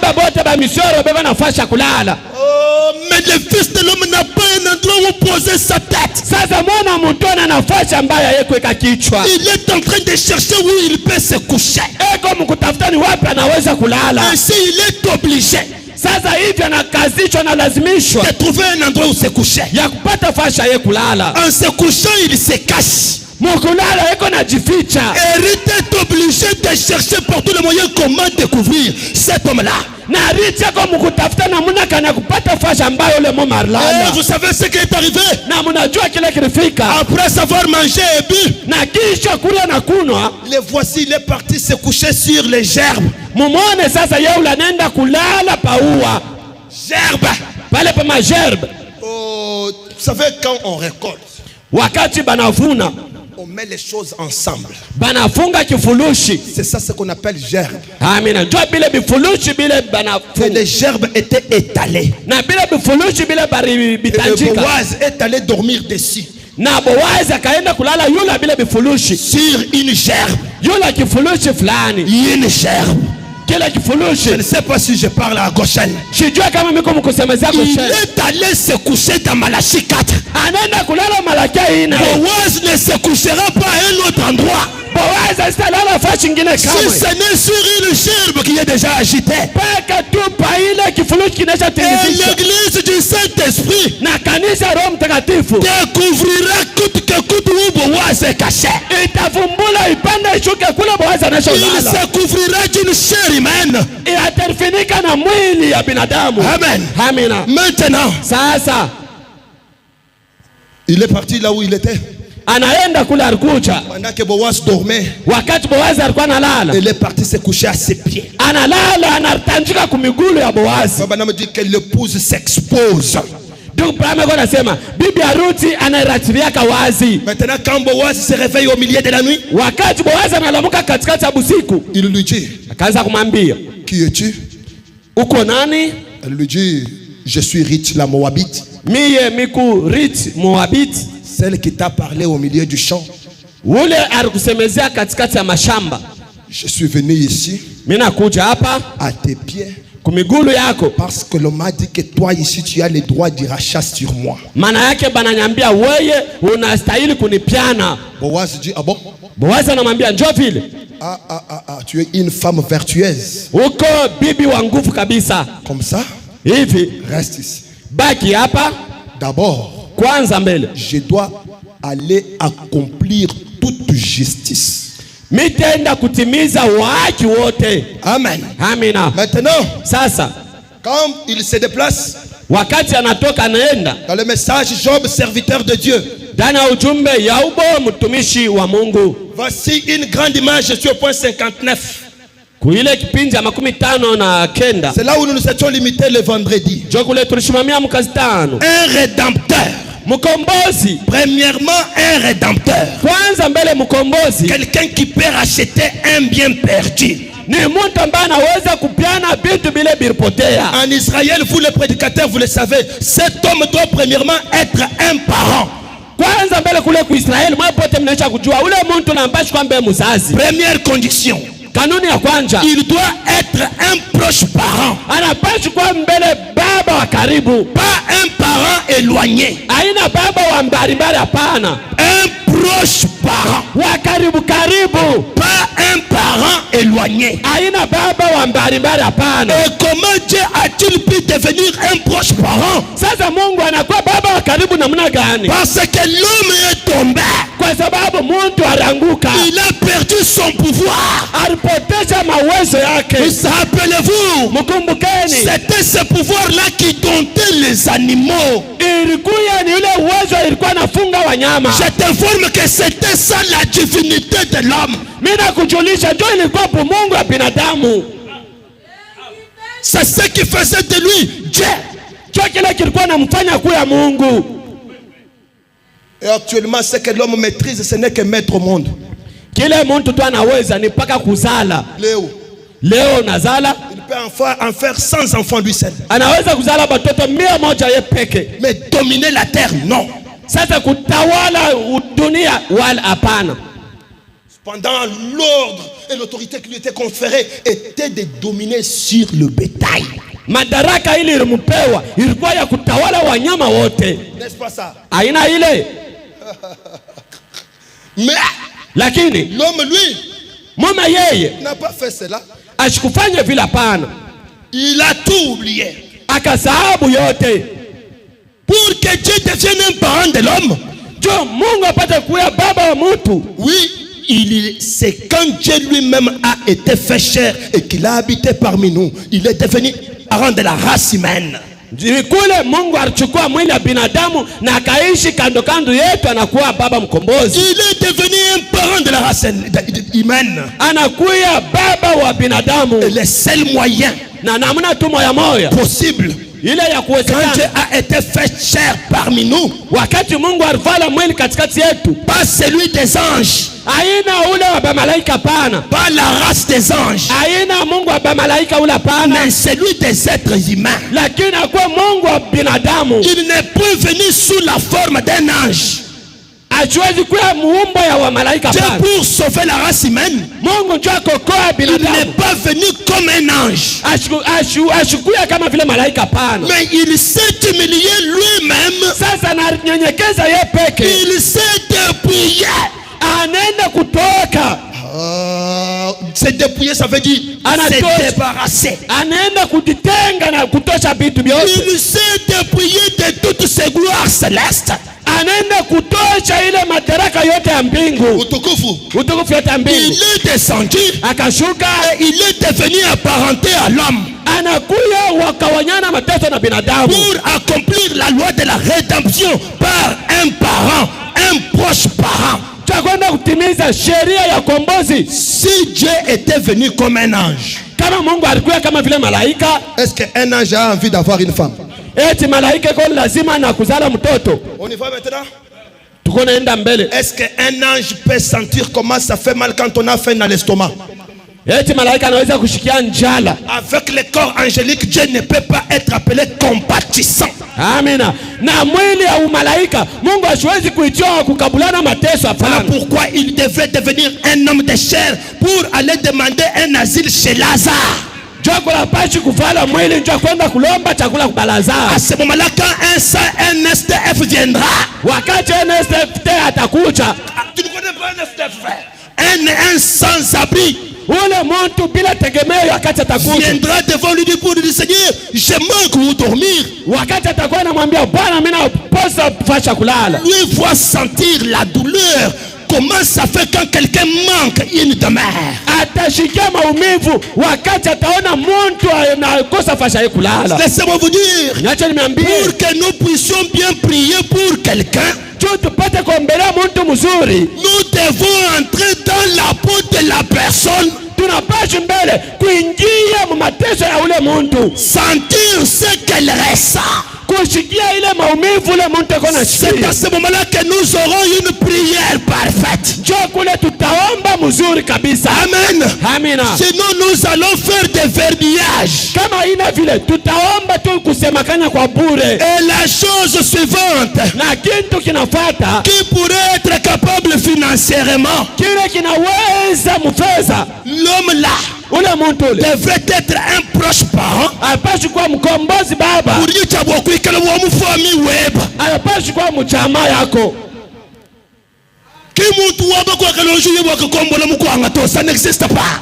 babote ba misoro beko nafasi ya kulala. Oh, mais le fils de l'homme n'a pas un endroit où poser sa tête. Sasa mwana mtu ana nafasi ambayo yekuweka kichwa. Il est en train de chercher où il peut se coucher. Eko mkutafuta ni wapi anaweza kulala. Ainsi il est obligé. Sasa hivi anakazishwa na lazimishwa de trouver un endroit où se coucher. ya kupata fasi ya kulala. En se couchant, il se cache. Mkulala eko na jificha. Et Ruth est obligé de chercher par tous les moyens comment découvrir cet homme-là. Na Ruth yako mkutafuta namna kana kupata fasi ambayo le mama alala. Et vous savez ce qui est arrivé? Na mnajua kile kilifika. Après avoir mangé et bu, na kisha kula na kunwa, les voici, il est parti se coucher sur les gerbes. Mumone sasa yeye ulanenda kulala paua. Gerbes. Pale pa magerbe. Oh, vous savez quand on récolte, wakati banavuna, on met les choses ensemble. Banafunga kifulushi. C'est ça ce qu'on appelle gerbe. Amina. Njoo bile bifulushi bile banafunga. Et les gerbes étaient étalées. Na bile bifulushi bile bari bitanjika. Et Boaz est allé dormir dessus. Na Boaz akaenda kulala yula bile bifulushi. Sur une gerbe. Yula kifulushi fulani. Une gerbe. Kile kifulushi. Je ne sais pas si je parle à Goshen. Sijua kama miko mkusemezea Goshen. Il est allé se coucher dans Malachie 4. Anaenda kulala Malaki 4. Boaz ne se couchera pas à un autre endroit. Boaz asitalala fasi nyingine si kamwe. ce n'est sur une gerbe qui est déjà agitée. Peka tu pa ile kifulushi kinesha Et tingizisha. l'église du Saint-Esprit Na kanisa Roho Mtakatifu découvrira coûte que coûte où Boaz est caché. itavumbula ipande ishuke kule Boaz anasha Il ulala. se couvrira d'une chair humaine. Itafinika na mwili ya binadamu. Amen. Amina. Maintenant, Sasa il est parti là où il était. anaenda kule alikuja. Pendant que Boaz dormait, Wakati Boaz alikuwa analala, il est parti se coucher à ses pieds. analala anatanjika kumigulu ya Boaz. Baba me dit que l'épouse s'expose. Ndugu Brahma kwa nasema bibi harusi anairatilia wazi. Maintenant quand Boaz se réveille au milieu de la nuit, Wakati Boaz analamuka katikati ya usiku, il lui dit, akaanza kumwambia, qui es-tu? uko nani? Elle lui dit, je suis Ruth la Moabite. Miye miku Ruth Moabite. Celle qui t'a parlé au milieu du champ. Ule alikusemezea katikati ya mashamba. Je suis venu ici Mina kuja hapa à tes pieds kumigulu yako parce que l'homme m'a dit que toi ici tu as le droit de rachat sur moi. Maana yake bananyambia weye unastahili kunipiana. Boaz dit, ah bon? Boaz anamwambia njoo vile. Tu es une femme vertueuse. Uko bibi wa nguvu kabisa. Comme ça, Hivi reste ici. baki hapa. D'abord, Kwanza mbele, je dois aller accomplir toute justice. mitenda kutimiza haki wote. Amen. Amina. Maintenant, Sasa quand il se déplace, wakati anatoka anaenda dans le message Job, serviteur de Dieu, ndani ya ujumbe Yakobo mtumishi wa Mungu, voici une grande image, je suis au point 59. kuile kipindi ya 59. C'est là où nous nous étions limités le vendredi. Jokule tulishimamia mkazi 5. Un rédempteur. Mkombozi. Premièrement, un rédempteur. Kwanza mbele mkombozi. Quelqu'un qui peut racheter un bien perdu. Ni mtu ambaye anaweza kupiana vitu bila biripotea. En Israël, vous les prédicateurs, vous le savez, cet homme doit premièrement être un parent. Kwanza mbele kule ku Israeli mwapote mnaisha kujua ule mtu anambashi kwamba mzazi. Première condition. Kanuni ya kwanza, il doit être un proche parent. Anapashi kwa mbele baba wa karibu. Pas un parent éloigné. Aina baba wa mbali hapana. Un proche parent. Wa karibu karibu. Pas un parent éloigné. Aina baba wa mbali hapana. Et comment Dieu a-t-il pu devenir un proche parent. Sasa Mungu anakuwa baba wa karibu namna gani? Parce que l'homme est tombé. Kwa sababu mtu aranguka. Il a perdu son pouvoir. Alipoteza mawezo yake. Vous rappelez-vous? Mkumbukeni. C'était ce pouvoir-là qui domptait les animaux. Ilikuwa ni ule uwezo ilikuwa nafunga wanyama. Je t'informe que c'était ça la divinité de l'homme. Mimi nakujulisha ndio ilikuwa Mungu wa binadamu. C'est ce qui faisait de lui Dieu. Ndio kile kilikuwa namfanya kuwa Mungu. Et actuellement, ce que l'homme maîtrise, ce n'est que mettre au monde. Kile mtu tu anaweza ni paka kuzala. Leo nazala. Il peut en faire 100 enfants lui seul. Anaweza kuzala batoto 100 yeye peke. Mais dominer la terre, non. Sasa kutawala dunia wala hapana. Pendant l'ordre et l'autorité qui lui était conférée était de dominer sur le bétail. Madaraka ile ilimupewa ilikuwa ya kutawala wanyama wote. N'est-ce pas ça? Aina ile. Mais lakini l'homme lui, mama yeye n'a pas fait cela. Ashikufanya vile hapana. Il a tout oublié. Akasahabu yote. Pour que Dieu devienne un parent de l'homme. Jo Mungu apate kuwa baba wa mtu. Oui. C'est quand Dieu lui-même a été fait chair et qu'il a habité parmi nous, il est devenu parent de la race humaine. Kule Mungu alichukua mwili wa binadamu na akaishi kando kando yetu, anakuwa baba mkombozi. Il est devenu un parent de la race humaine. Anakuwa baba wa binadamu. Et le seul moyen na namna tu moya possible ile ya kuwezekana, quand Dieu a été fait chair parmi nous, wakati Mungu alivala mwili katikati yetu, pas celui des anges, aina ule wa malaika pana, pas la race des anges, aina Mungu wa malaika ule pana, mais celui des êtres humains. Lakini akwa Mungu wa binadamu. Il n'est pas venu sous la forme d'un ange. Achuwezi kuwa muumbo ya wa malaika Dieu pana. Pour sauver la race humaine, Mungu njua kokoa binadamu. Il n'est pas venu comme un ange. Ashikuya kama vile malaika pana. Mais il s'est humilié lui-même. Sasa ananyenyekeza yeye peke. Il s'est dépouillé. Anaenda kutoka. Se dépouiller, ça veut dire se débarrasser. Anaenda kujitenga na kutosha vitu vyote. Il s'est dépouillé de toutes ses gloires célestes. Anaenda kutosha ile madaraka yote ya mbingu. Utukufu yote ya mbingu. Il est descendu. Akashuka. Il est devenu apparenté à l'homme. Anakuya wakawanyana mateso na binadamu. Pour accomplir la loi de la rédemption par un parent, un proche parent. Chakwenda kutimiza sheria ya kombozi. Si Dieu était venu comme un ange, kama Mungu alikuwa kama vile malaika, est-ce qu'un ange a envie d'avoir une femme? Eti malaika kwa lazima na kuzala mtoto. On y va maintenant? Tukonaenda mbele. Est-ce qu'un ange peut sentir comment ça fait mal quand on a faim dans l'estomac? Eti malaika anaweza kushikia njala. Avec le corps angélique, Dieu ne peut pas être appelé compatissant. Amina. Na mwili ya umalaika Mungu hasiwezi kuitoa kukabulana mateso hapana. Voilà pourquoi il devait devenir un homme de chair pour aller demander un asile chez Lazare. Jokula pachi kuvala mwili njoo kwenda kulomba chakula kwa Lazare. À ce moment-là, quand un SDF viendra, wakati NSFT atakuja, tu ne connais pas un SDF, un sans-abri, ule mtu bila tegemeo wakati atakuja, viendra devant lui pour lui dire Seigneur, je manque où dormir. Wakati atakuwa anamwambia Bwana mimi naposa fasha kulala. Lui voit sentir la douleur. Comment ça fait quand quelqu'un manque une demeure? Atashikia maumivu wakati ataona mtu anakosa fasha ya kulala. Laissez-moi vous dire, pour que nous puissions bien prier pour quelqu'un, nous devons entrer dans la peau de la personne, sentir ce qu'elle ressent. C'est à ce moment-là que nous aurons une prière parfaite. Amen. Amen. Sinon nous allons faire des verbiages. Et la chose suivante, qui pourrait être capable financièrement, l'homme là devrait être un proche parent. Ça n'existe pas.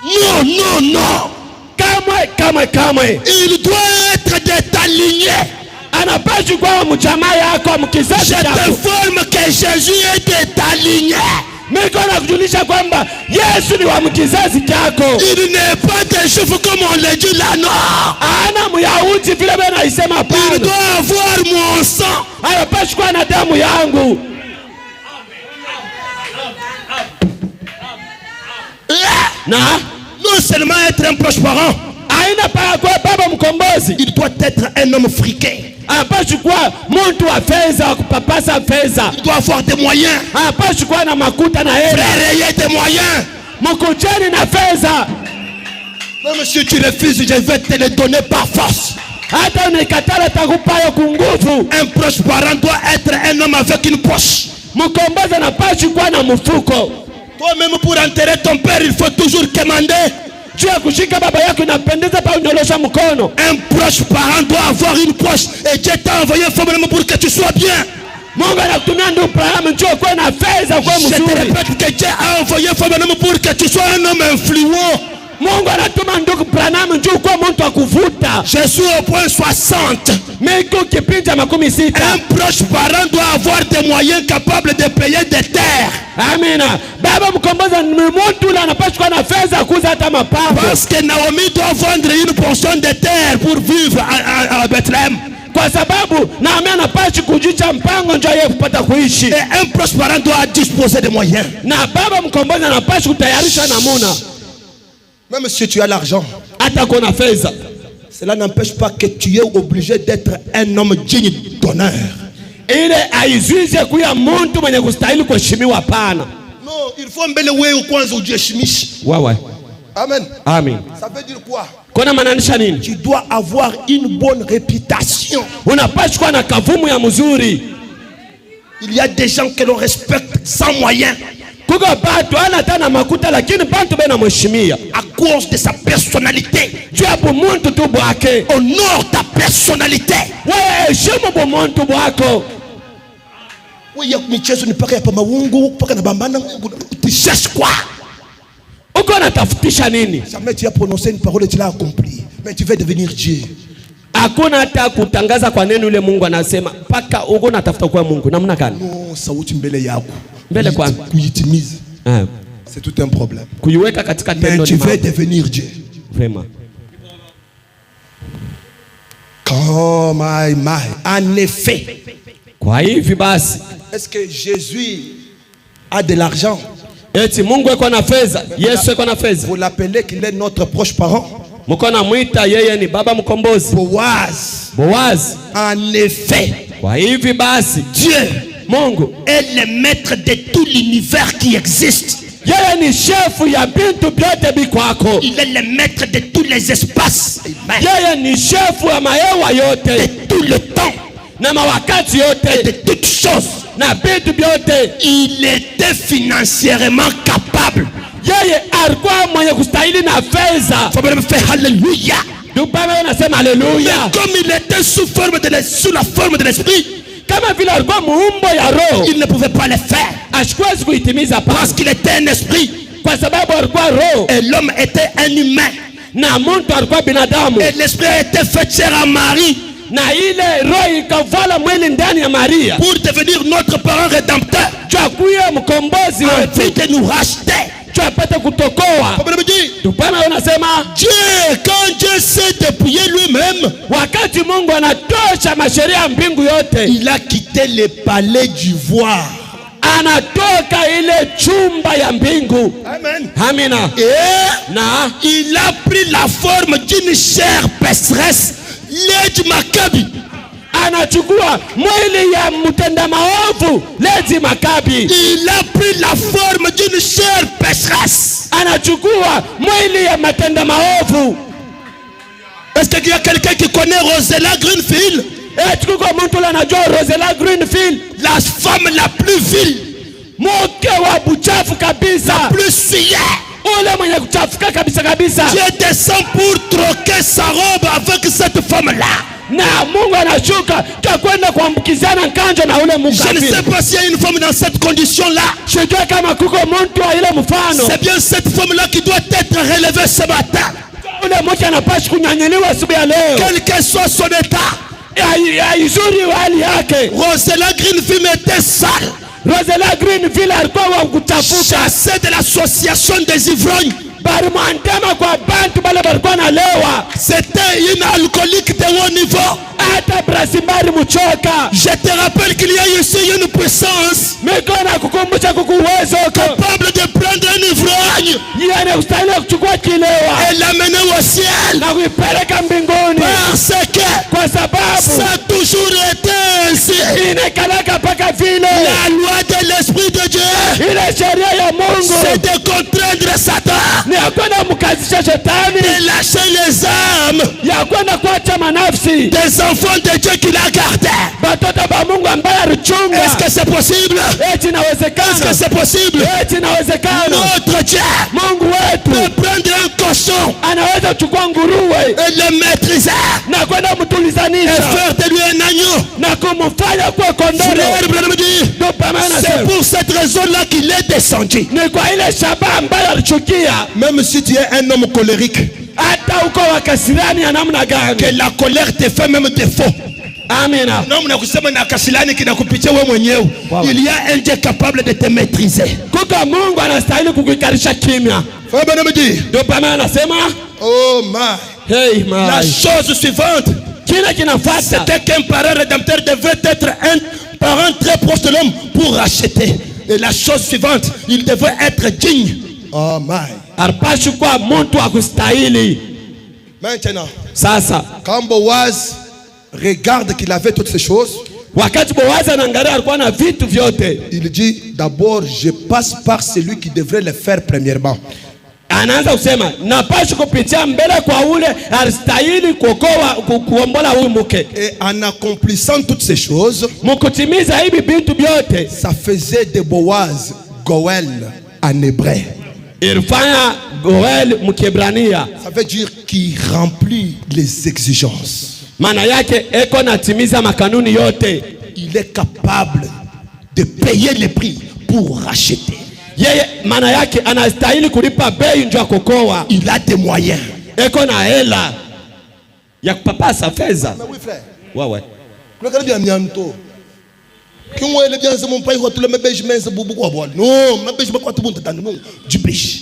Non, non, non. kamwe. Il doit être de ta lignée. Anapaswa kuwa mjamaa yako, mkizazi Je chako. t'informe que Jésus est de ta lignée. Miko nakujulisha kwamba Yesu ni wa mkizazi chako. Il n'est pas des juifs comme on le dit là, non. Ana Myahudi vile bwana alisema Il pale. doit avoir mon sang. Anapaswa kuwa na damu yangu. Na Non seulement être un proche parent, aina pa kwa baba mkombozi. il doit être un homme friqué. Anapaswa kuwa mtu wa fedha, wa kupapasa fedha. Il doit avoir des moyens. Anapaswa kuwa na makuta na hela. Frère, ayez des moyens. Mkujeni na fedha. Même si tu refuses, je vais te les donner par force. Hata unikatala takupayo kunguvu. Un proche parent doit être un homme avec une poche. Mkombozi anapaswa kuwa na mfuko. Toi-même, pour enterrer ton père, il faut toujours commander. Juu ya kushika baba yako inapendeza pa unyolosha mkono. Un proche parent doit avoir une poche. Et Dieu t'a envoyé formellement pour que tu sois bien. Mungu anakutumia ndio Abrahamu njoo kwa na fedha kwa Je te mzuri. répète que Dieu a envoyé formellement pour que tu sois un homme influent. Mungu anatuma ndugu Abrahamu njoo kwa mtu akuvuta. Je suis au point 60. Miko kipindi cha 60. Un proche parent doit avoir des moyens capables de payer des terres. Amina. Baba mkombozi ni mtu ule anapaswa kuwa na fedha kuuza hata mapambo. Parce que Naomi doit vendre une portion de terre pour vivre à Bethléem. Kwa sababu Naomi anapaswa kujicha mpango njoo yeye kupata kuishi. Et un proche parent doit disposer des moyens. Na baba mkombozi anapaswa kutayarisha namuna. Même si tu as l'argent, Hata kuna fedha. cela n'empêche pas que tu es obligé d'être un homme digne d'honneur. Ile aizuize kuya mtu mwenye kustahili kuheshimiwa pana. Non, il faut mbele wewe kwanza ujiheshimishe. Wawe. Amen. Amen. Ça veut dire quoi? Kuna maanisha nini? Tu dois avoir une bonne réputation. Unapaswa kuwa na kavumu ya mzuri. Il y a des gens que l'on respecte sans moyens. Kuko batu ana tana makuta lakini bantu bena mheshimia. À cause de sa personnalité. Juu ya bumuntu tu bwake. Honore ta personnalité. Wewe heshimu bumuntu bwako. Oui, il y a michezo ni paka ya pa maungu, paka na bambana. Tu cherches quoi? Uko natafutisha nini? Jamais tu as prononcé une parole et tu l'as accomplie. Mais tu veux devenir Dieu. Hakuna hata kutangaza kwa neno ule Mungu anasema paka uko natafuta kwa Mungu. Namna gani? Non, sauti mbele yako. Mbele kwa kuyitimiza. C'est tout un problème. Kuiweka katika tendo Mais ni tu veux devenir Dieu. Vraiment. Quand en effet. Kwa hivi basi, Est-ce que Jésus a de l'argent? eti Mungu eko na fedha, Yesu eko na fedha. Vous l'appelez qu'il est notre proche parent? Mko namuita yeye ni baba mkombozi. Boaz. Boaz. En effet. Kwa hivi basi, Dieu, Mungu est le maître de tout l'univers qui existe. yeye ni shefu ya bintu vyote bikwako. Il est le maître de tous les espaces. Yeye ni shefu ya mahewa yote. De tout le temps. Na mawakati yote. De toutes choses. Na bintu vyote. Il était financièrement capable. Yeye alikuwa mwenye kustahili na fedha. Faut même faire alléluia. Dupama anasema alléluia. Comme il était sous la forme de l'esprit, kama vile alikuwa muumbo ya roho, il ne pouvait pas le faire. Ashikuwezi kuitimiza parce qu'il était un esprit. Kwa sababu alikuwa roho. Et l'homme était un humain. Na mtu alikuwa binadamu. Et l'esprit a été fait chair à Marie. Na ile roho ikavala mwili ndani ya Maria. Pour devenir notre parent rédempteur. Tuakuye mkombozi wetu. Afin de nous racheter. Tuapate kutokoa. Tupana unasema Dieu, quand Dieu s'est dépouillé lui-même, wakati Mungu anatosha masheria ya mbingu yote, il a quitté le palais d'ivoire. Anatoka ile chumba ya mbingu. Amen. Amina. Et na il a pris la forme d'une chair pécheresse, Lady Maccabi. Anachukua mwili ya mtenda maovu Lady Maccabi. Il a pris la forme d'une chair pécheresse. Anachukua mwili ya matenda maovu. Est-ce qu'il y a quelqu'un qui connaît Rosella Greenfield? Rosella Greenfield, la femme la plus vile, la plus souillée. Dieu descend pour troquer sa robe avec cette femme-là. Je ne sais pas s'il y a une femme dans cette condition-là. C'est bien cette femme-là qui doit être relevée ce matin. ule mtu anapaswa kunyanyuliwa asubuhi ya leo, quel que soit son état. izuri hali yake. Rosella Greenfield était sale, Rosella Greenfield alikuwa wa kuchafuka, chassé de l'association des ivrognes. balimwandama kwa bantu bale balikuwa nalewa. C'était une alcoolique de haut niveau. Hata Brasimbari Muchoka. Je te rappelle qu'il y a ici une puissance Mikona kukumbusha kukuwezo capable de prendre un ivrogne yeye ustahili kuchukua kilewa et l'amener au ciel. na kuipeleka mbinguni, Parce que kwa sababu ça a toujours été ainsi. inakalaka paka vile. La loi de l'Esprit de Dieu, Ile sheria ya Mungu c'est de contraindre Satan, ni ya kwenda mkazisha shetani, de lâcher les âmes ya kwenda kuacha manafsi des enfants de Dieu qu'il a gardés. batoto ba Mungu ambaye alichunga. Est-ce que c'est possible? Eti inawezekana, Est-ce que c'est possible? eti inawezekana. Notre Dieu Mungu wetu peut prendre un cochon anaweza kuchukua nguruwe et le maîtriser na kwenda et mtulizanisha faire de lui un agneau. na kumfanya kuwa kondoo. Frère Branham dit, Ndio pamoja c'est nasema pour cette raison-là qu'il est descendu. ni kwa ile shabaha ambayo alichukia. Même si tu es un homme colérique, Hata uko wakasirani ya namna gani, que la colère te fait même défaut. amina, Non, mna kusema na kasilani kinakupitia wewe mwenyewe. Il y a un Dieu capable de te maîtriser. kuka Mungu anastahili kukuikarisha kimya. Frère Branham dit, Ndio pamoja nasema oh my. hey La my, chose suivante, kile kinafuata c'était qu'un parent rédempteur devait être un parent très proche de l'homme pour racheter. Et la chose suivante, il devait être digne. Oh my. alipaswa kuwa mtu akustahili. Maintenant, Sasa quand Boaz regarde qu'il avait toutes ces choses, wakati Boazi anaangalia alikuwa na vitu vyote, il dit d'abord, je passe par celui qui devrait le faire premièrement. anaanza kusema napaswa kupitia mbele kwa ule alistahili kuombola huyu mke. Et en accomplissant toutes ces choses, Mkutimiza hivi vitu vyote ça faisait de Boaz Goël en hébreu. ilifanya Goel Mkiebrania, Ça veut dire qu'il remplit les exigences. maana yake eko natimiza makanuni yote. Il est capable de payer le prix pour racheter. Yeye maana yake anastahili kulipa bei ndio kukoa. Il a des moyens. Eko na hela ya kupapasa fedha. Mais oui frère. Wewe Regarde bien Mianto. Qui moi le bien c'est mon père tout le me beige mais c'est beaucoup quoi. Non, me beige pas quoi tout le monde non, du beige.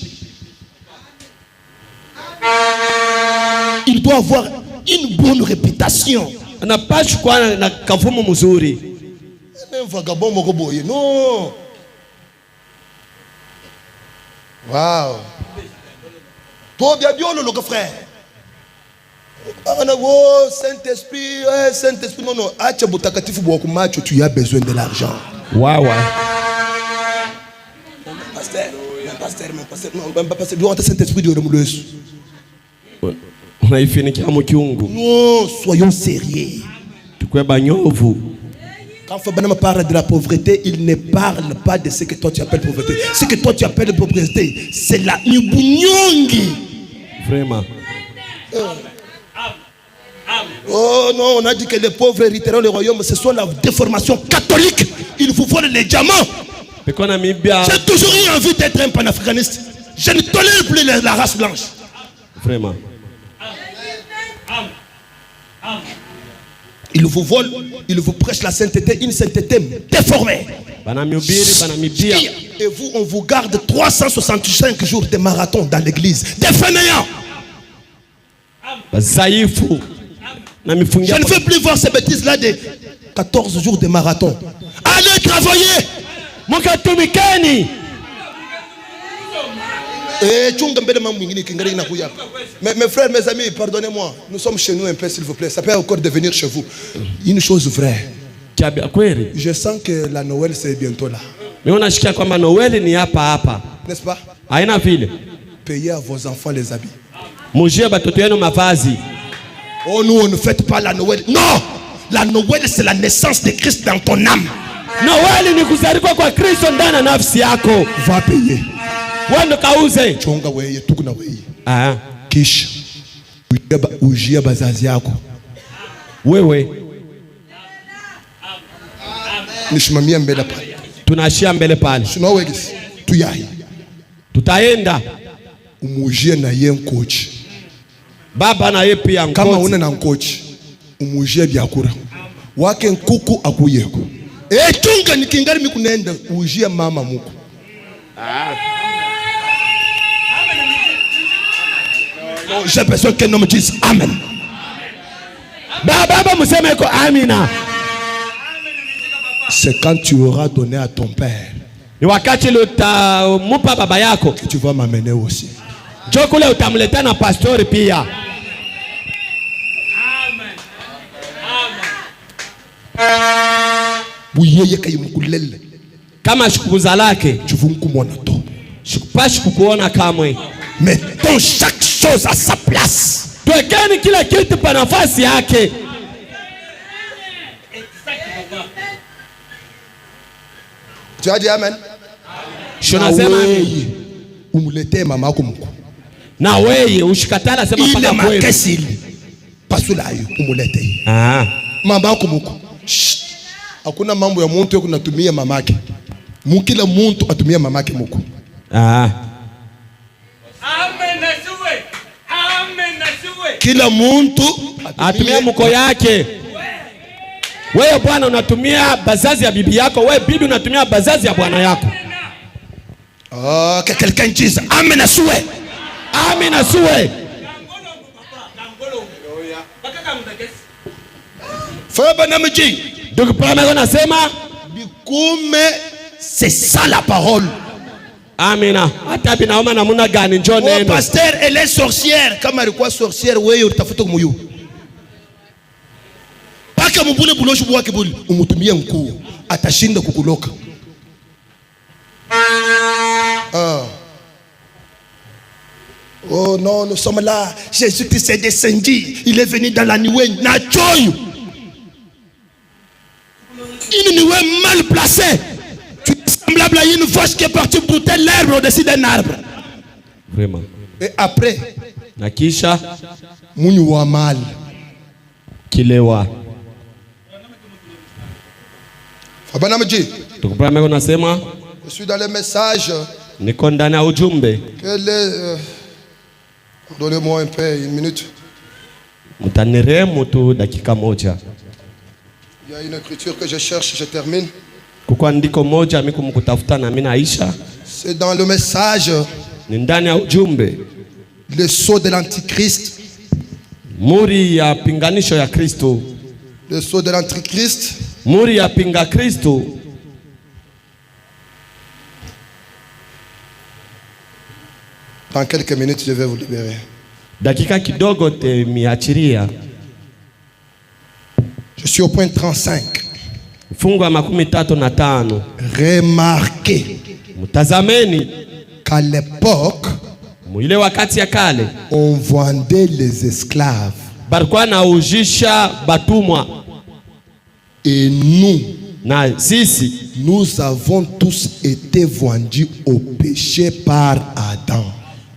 Il doit avoir une bonne réputation. anapaswa kuwa na kavumu mzuri. Un vagabond moko boye. Non. Wow. Toi bien le frère. Oh, Saint-Esprit, Saint-Esprit, non, non. Tu as besoin de l'argent. Wawa Pasteur, non, Saint-Esprit de Remouleuse. unaifinikia mkiungu. Non, soyons sérieux. Tukwe banyovu. Quand Fabanama parle de la pauvreté, il ne parle pas de ce que toi tu appelles pauvreté. Ce que toi tu appelles pauvreté, c'est la Nyubunyongi. Vraiment. Oh non, on a dit que les pauvres hériteront le royaume. Ce sont la déformation catholique. Il vous vole les diamants. J'ai toujours eu envie d'être un panafricaniste. Je ne tolère plus la race blanche. Vraiment. Il vous vole, il vous prêche la sainteté, une sainteté déformée. Et vous, on vous garde 365 jours de marathon dans l'église. Des fainéants. Je ne veux plus voir ces bêtises-là de 14 jours de marathon. Allez travailler. Mes frères, mes amis, pardonnez-moi. Nous sommes chez nous un peu, s'il vous plaît. Ça peut encore devenir chez vous. Une chose vraie. Je sens que la Noël, c'est bientôt là. N'est-ce pas? Payez à vos enfants les habits. Oh, nous, on ne fête pas la Noël. Non! La Noël, c'est la naissance de Christ dans ton âme. Va payer. Chonga weye, tukuna weye. Kisha ujia bazazi yako. Wewe nishimamia mbele pale. Tunashia mbele pale. Tunawegisi tuyai. Tutaenda umujie na ye coach. Baba na yeye pia Kama une na nkochi, umujie byakura. Wake nkuku akuyeko. Chunga nikingari mikunenda ujie mama muku. J'ai besoin qu'un homme dise Amen. Baba museme ko amina. C'est quand tu auras donné à ton père. Ni wakati utamupa baba yako Que tu vas m'amener aussi. njoo kule utamleta na pastori pia. Buyeye kayimkulele. Kama shukuza lake Chuvunkumona to. shukupashi kukuona kamwe. Mettons chaque chose à sa place. Tuwekeni kila kitu pa nafasi yake. Tu as dit Amen. Shunasema amen. Umulete mama yako mku. Na wewe ushikatala sema Ile paka kweli. makesili. Pasulayo umulete. Mama yako mku. Hakuna mambo ya muntu yako natumia mamake. Mukila muntu atumia mamake mku. Amen nasuwe. Amen nasuwe. Kila muntu atumia mko yake. Wewe bwana unatumia bazazi ya bibi yako, wewe bibi unatumia bazazi ya bwana yako. Que quelqu'un dise Amen nasuwe. Amen nasuwe. Faba namji. Donc premier nasema Bikume c'est ça la parole. amina. Hata binaoma namuna gani njoo Oh neno. pasteur elle est sorcière. Kama alikuwa sorcière wewe utafuta kumuyu. Paka mbule buloshu bwake buli umutumie mkuu atashinda kukuloka. Oh non, nous sommes là. Jésus-Christ est descendu. Il est venu dans la nuée. Nachoy. Une nuée mal placée. Tu es semblable à une vache qui est partie brouter l'herbe au-dessus d'un arbre. Vraiment. Et après, Na kisha muni wa mal. kilewa. Fabanamji. Donc premier nasema Je suis dans le message. niko ndani ya ujumbe. Quel est donnez-moi un peu une minute. Mtanirehemu tu dakika moja. Il y a une écriture que je cherche, je termine. Kuko andiko moja mimi kumkutafuta na mimi naisha. C'est dans le message, Ni ndani ya ujumbe. le sceau de l'antichrist. Muri ya pinganisho ya Kristo. Le sceau de l'antichrist. Muri ya pinga Kristo. Dans quelques minutes, je vais vous libérer. Dakika kidogo te miachiria. Je suis au point 35. Fungu ya 35. Remarquez Mtazameni qu'à l'époque, mwile wakati ya kale on vendait les esclaves. barikuwa naujisha batumwa, Et nous, na sisi nous avons tous été vendus au péché par Adam.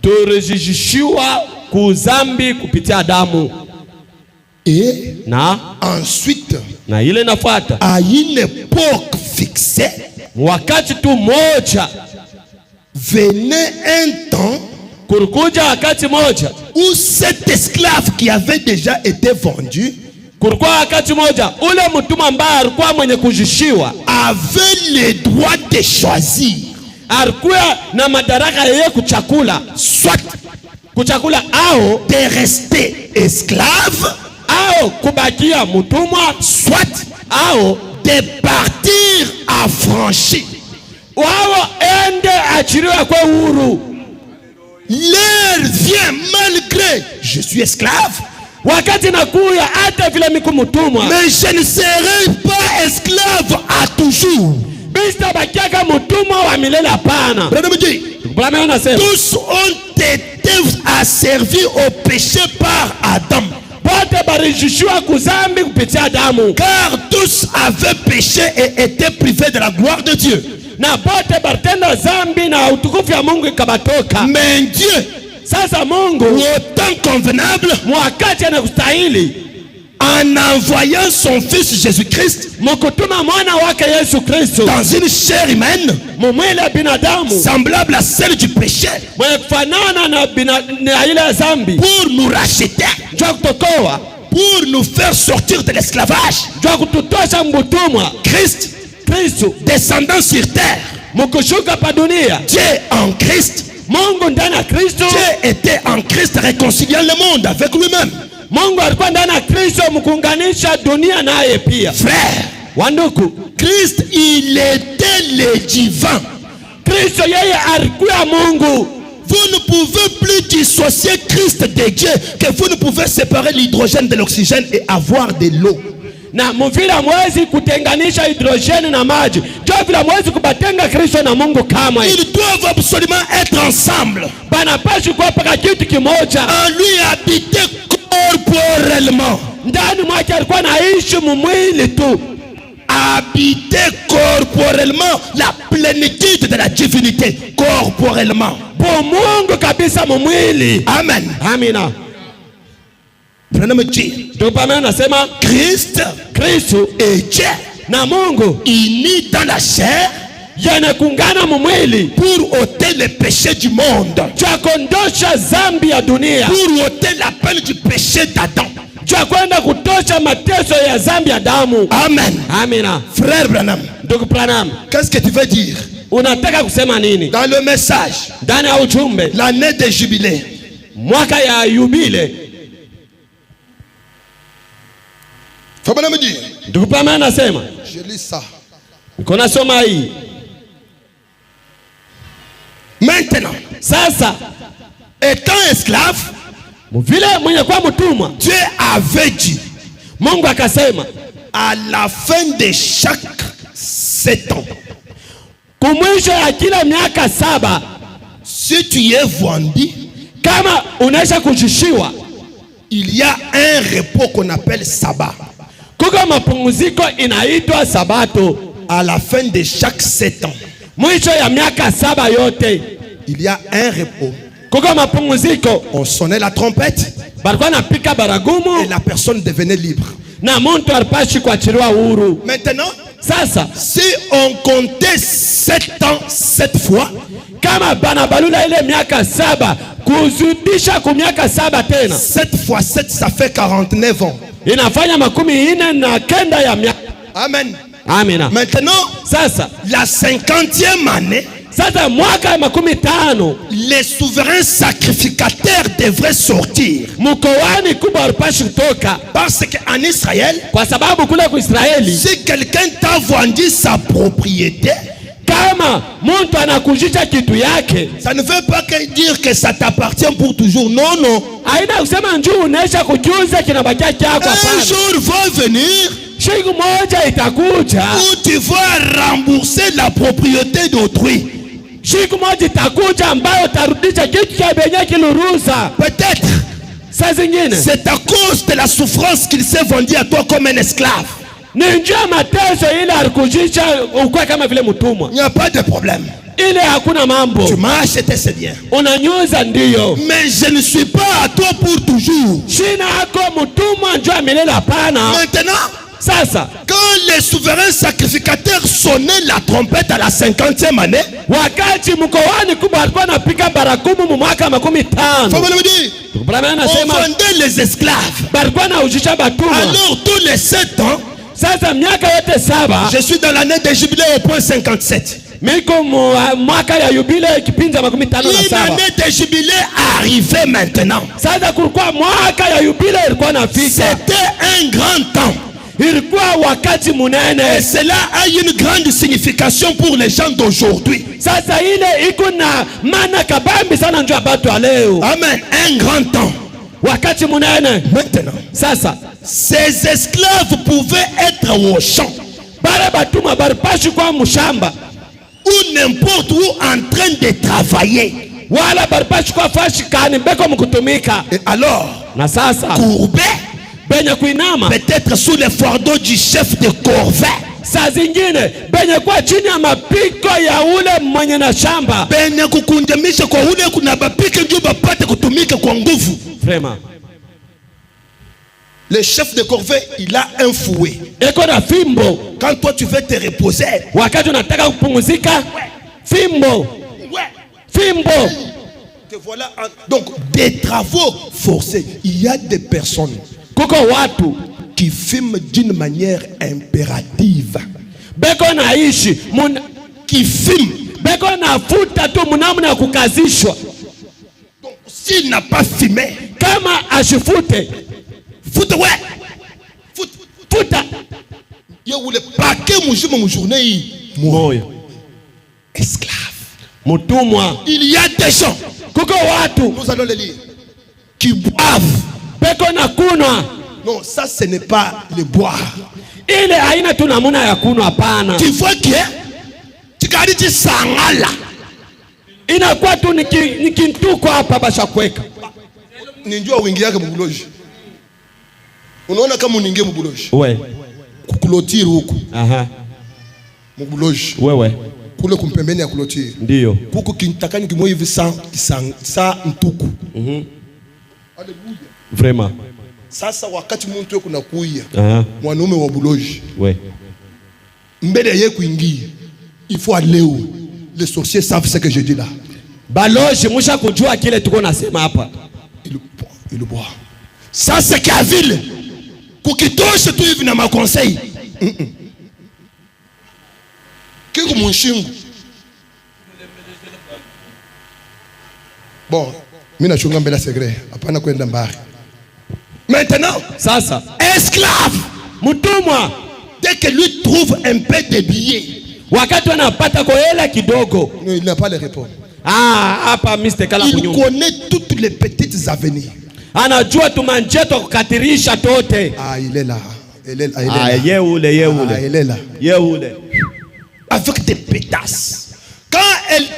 turejishiwa kuzambi kupitia Adamu. Et Na ensuite, ile nafuata à une époque fixée, wakati tu moja, venait un temps kurikuja wakati moja, où cet esclave qui avait déjà été vendu kulikuwa wakati moja ule mtumwa ambaye alikuwa mwenye kujishiwa avait le droit de choisir alikuwa na madaraka yeye soit kuchakula au de rester esclave, au kubakia mtumwa, soit au de partir affranchi. wao ende achiriwe kwa uhuru. L'heure vient malgré je suis esclave, Wakati nakuya hata vile miku mtumwa, mais je ne serai pas esclave à toujours. bista bakiaka mtumwa wa milele hapana. Bwana anasema Tous ont été asservis au péché par Adam, bote barijishiwa kuzambi kupitia Adamu, car tous avaient péché et étaient privés de la gloire de Dieu. na bote bartenda zambi na utukufu ya Mungu ikabatoka. Mais Dieu, Sasa Mungu au temps convenable, mwakati anakustahili en envoyant son fils Jésus-Christ dans une chair humaine semblable à celle du péché pour nous racheter, pour nous faire sortir de l'esclavage. Christ descendant sur terre, Dieu en Christ, Dieu était en Christ réconciliant le monde avec lui-même. Frère, Christ, il était le divin. Vous ne pouvez plus dissocier Christ de Dieu, que vous ne pouvez séparer l'hydrogène de l'oxygène et avoir de l'eau. Na muvila mwezi kutenganisha hidrojeni na maji. Jo vila mwezi kubatenga Kristo na Mungu kama. Ils doivent absolument être ensemble. Banapashi kuwa paka kitu kimoja. En lui habiter corporellement. Ndani mwake alikuwa anaishi mumwili tu. Habiter corporellement la plénitude de la divinité corporellement. Bo Mungu kabisa mumwili. Amen. Amina. Prenez-moi dire. Christ et Dieu na Mungu unis dans la chair yanakungana mumwili pour ôter le péché du monde, chakondosha zambi ya dunia, pour ôter la peine du péché d'Adam, chakwenda kutosha mateso ya zambi ya damu. Amen. Amina. Frère Branham, ndugu Branham, qu'est-ce que tu veux dire? Unataka kusema nini? Dans le message, ndani ya ujumbe, l'année de jubilé, mwaka ya yubile, faut bien me dire. ndugu Branham anasema, je lis ça. niko nasoma hii. Maintenant, sasa étant esclave, vile mwenye kwa mtumwa, Dieu avait dit, Mungu akasema, à la fin de chaque 7 ans, kumwisho ya kila miaka 7, si tu es vendu, kama unaisha kujishiwa, il y a un repos qu'on appelle sabbat. Kuko mapumziko inaitwa sabato. À la fin de chaque 7 ans, mwisho ya miaka 7 yote, il y a un repos. Kuko mapumziko, on sonnait la trompette, balikuwa napika baragumu, et la personne devenait libre. na muntu alipashi kuachiliwa huru. Maintenant, sasa si on comptait 7 ans 7 fois, kama banabalula ile miaka 7 kuzidisha ku miaka 7 tena, 7 fois 7 ça fait 49 ans. inafanya 49 ya miaka. Amen. Amina. Maintenant, sasa la 50e année, sasa mwaka ya 50, les souverains sacrificateurs devraient sortir. mkoani kubwa alipashi kutoka, parce qu'en Israël, kwa sababu kule kwa Israeli, si quelqu'un t'a vendu sa propriété, kama muntu anakujisha kitu yake, ça ne veut pas dire que ça t'appartient pour toujours. Non, non. haina kusema njoo unesha kujuza kinabakia chako. Un jour va venir, siku moja itakuja, où tu vas rembourser la propriété d'autrui. siku moja itakuja ambayo utarudisha kitu cha benye kiluruza. Peut-être saa zingine c'est à cause de la souffrance qu'il s'est vendu à toi comme un esclave. ni njia mateso ile alikujisha ukwe kama vile mtumwa. Il n'y a pas de problème. Ile hakuna mambo. Tu m'as acheté, c'est bien. Unanyuza ndiyo. Mais je ne suis pas à toi pour toujours. Shina hako mtumwa njua milele hapana. Maintenant, sasa quand les souverains sacrificateurs sonnaient la trompette à la 50e année, wakati mkoani kubwa alikuwa anapika baragumu mu mwaka 50, faut me dire, on vendait les esclaves. balikuwa anaujisha batumwa. Alors tous les 7 ans, sasa miaka yote 7, je suis dans l'année de jubilé au point 57. miko mwaka ya yubile kipindi 57. Une année de jubilé arrivait maintenant. Sasa kulikuwa mwaka ya yubile ilikuwa nafika. C'était un grand temps. Ilikuwa wakati munene. Et cela a une grande signification pour les gens d'aujourd'hui. Sasa ile iko na maana kabambi sana njoo batu leo. Amen. Un grand temps. Wakati munene. Maintenant, sasa ces esclaves pouvaient être au champ, bale batuma balipashi kwa mshamba, ou n'importe où en train de travailler. wala balipashi kwa fashi kani beko mkutumika. Et alors, na sasa courbé, benye kuinama, peut-être sous les fardeaux du chef de corvée. saa zingine benye kwa chini ya mapiko ya ule mwenye na shamba, benye kukunjamisha kwa ule kuna bapike ndio bapate kutumika kwa nguvu. Vraiment. Le chef de corvée, il a un fouet. eko na fimbo. Quand toi tu veux te reposer, Wakati unataka kupumzika, fimbo. ouais, Fimbo. te voilà. Donc, des travaux forcés. Il y a des personnes Kuko watu qui filment d'une manière impérative. beko naishi Qui filment. beko nafuta tu munamna ya kukazishwa. Donc, s'il n'a pas filmé, Kama ashifute, foot, ouais. Foot. futa Il y a où le paquet, mon journée, moyo. esclave. Mutumwa. Il y a des gens, Kuko watu nous allons les lire, qui boivent. beko na kunwa. Non, ça ce n'est pas le boire. Ile haina tu namuna ya kunwa, hapana. Tu vois que tu gardes du sangala. Inakuwa tu ni kintuko hapa basha kweka. Ninjua wingi yake mbuloji. Unaona kama uningie mbuloji. We. Kukulotiri huku. Aha. Mbuloji. Wewe. Kule kumpembeni ya kulotiri. Ndiyo. Huku kintakani kimo hivi saa mtuku. Haleluya. Vraiment. Sasa wakati mtu kuna kuia. Aha. Mwanaume wa buloji. We. Mbele ye kuingia. Il faut aller où? Les sorciers savent ce que je dis là. Baloji musha kujua kile tuko nasema hapa. Il le boit. Ça c'est qu'à ville. Kukitosha tu hivi na makonseil. Kiko monshingu. Bon, mimi nachunga mbele secret. Hapana kwenda mbali. Maintenant, Sasa esclave. mtumwa Dès que lui trouve un peu de billets, wakati wanapata kwa hela kidogo, non, il n'a pas les réponses. hapa Mr. Kala Il kunyuma. connaît toutes les petites avenirs. Anajua tumanjeto kukatirisha tote. Ah, il est là. Il est là. Ye ule. Ah, il est là. Ye ule. Avec des pétasses. Quand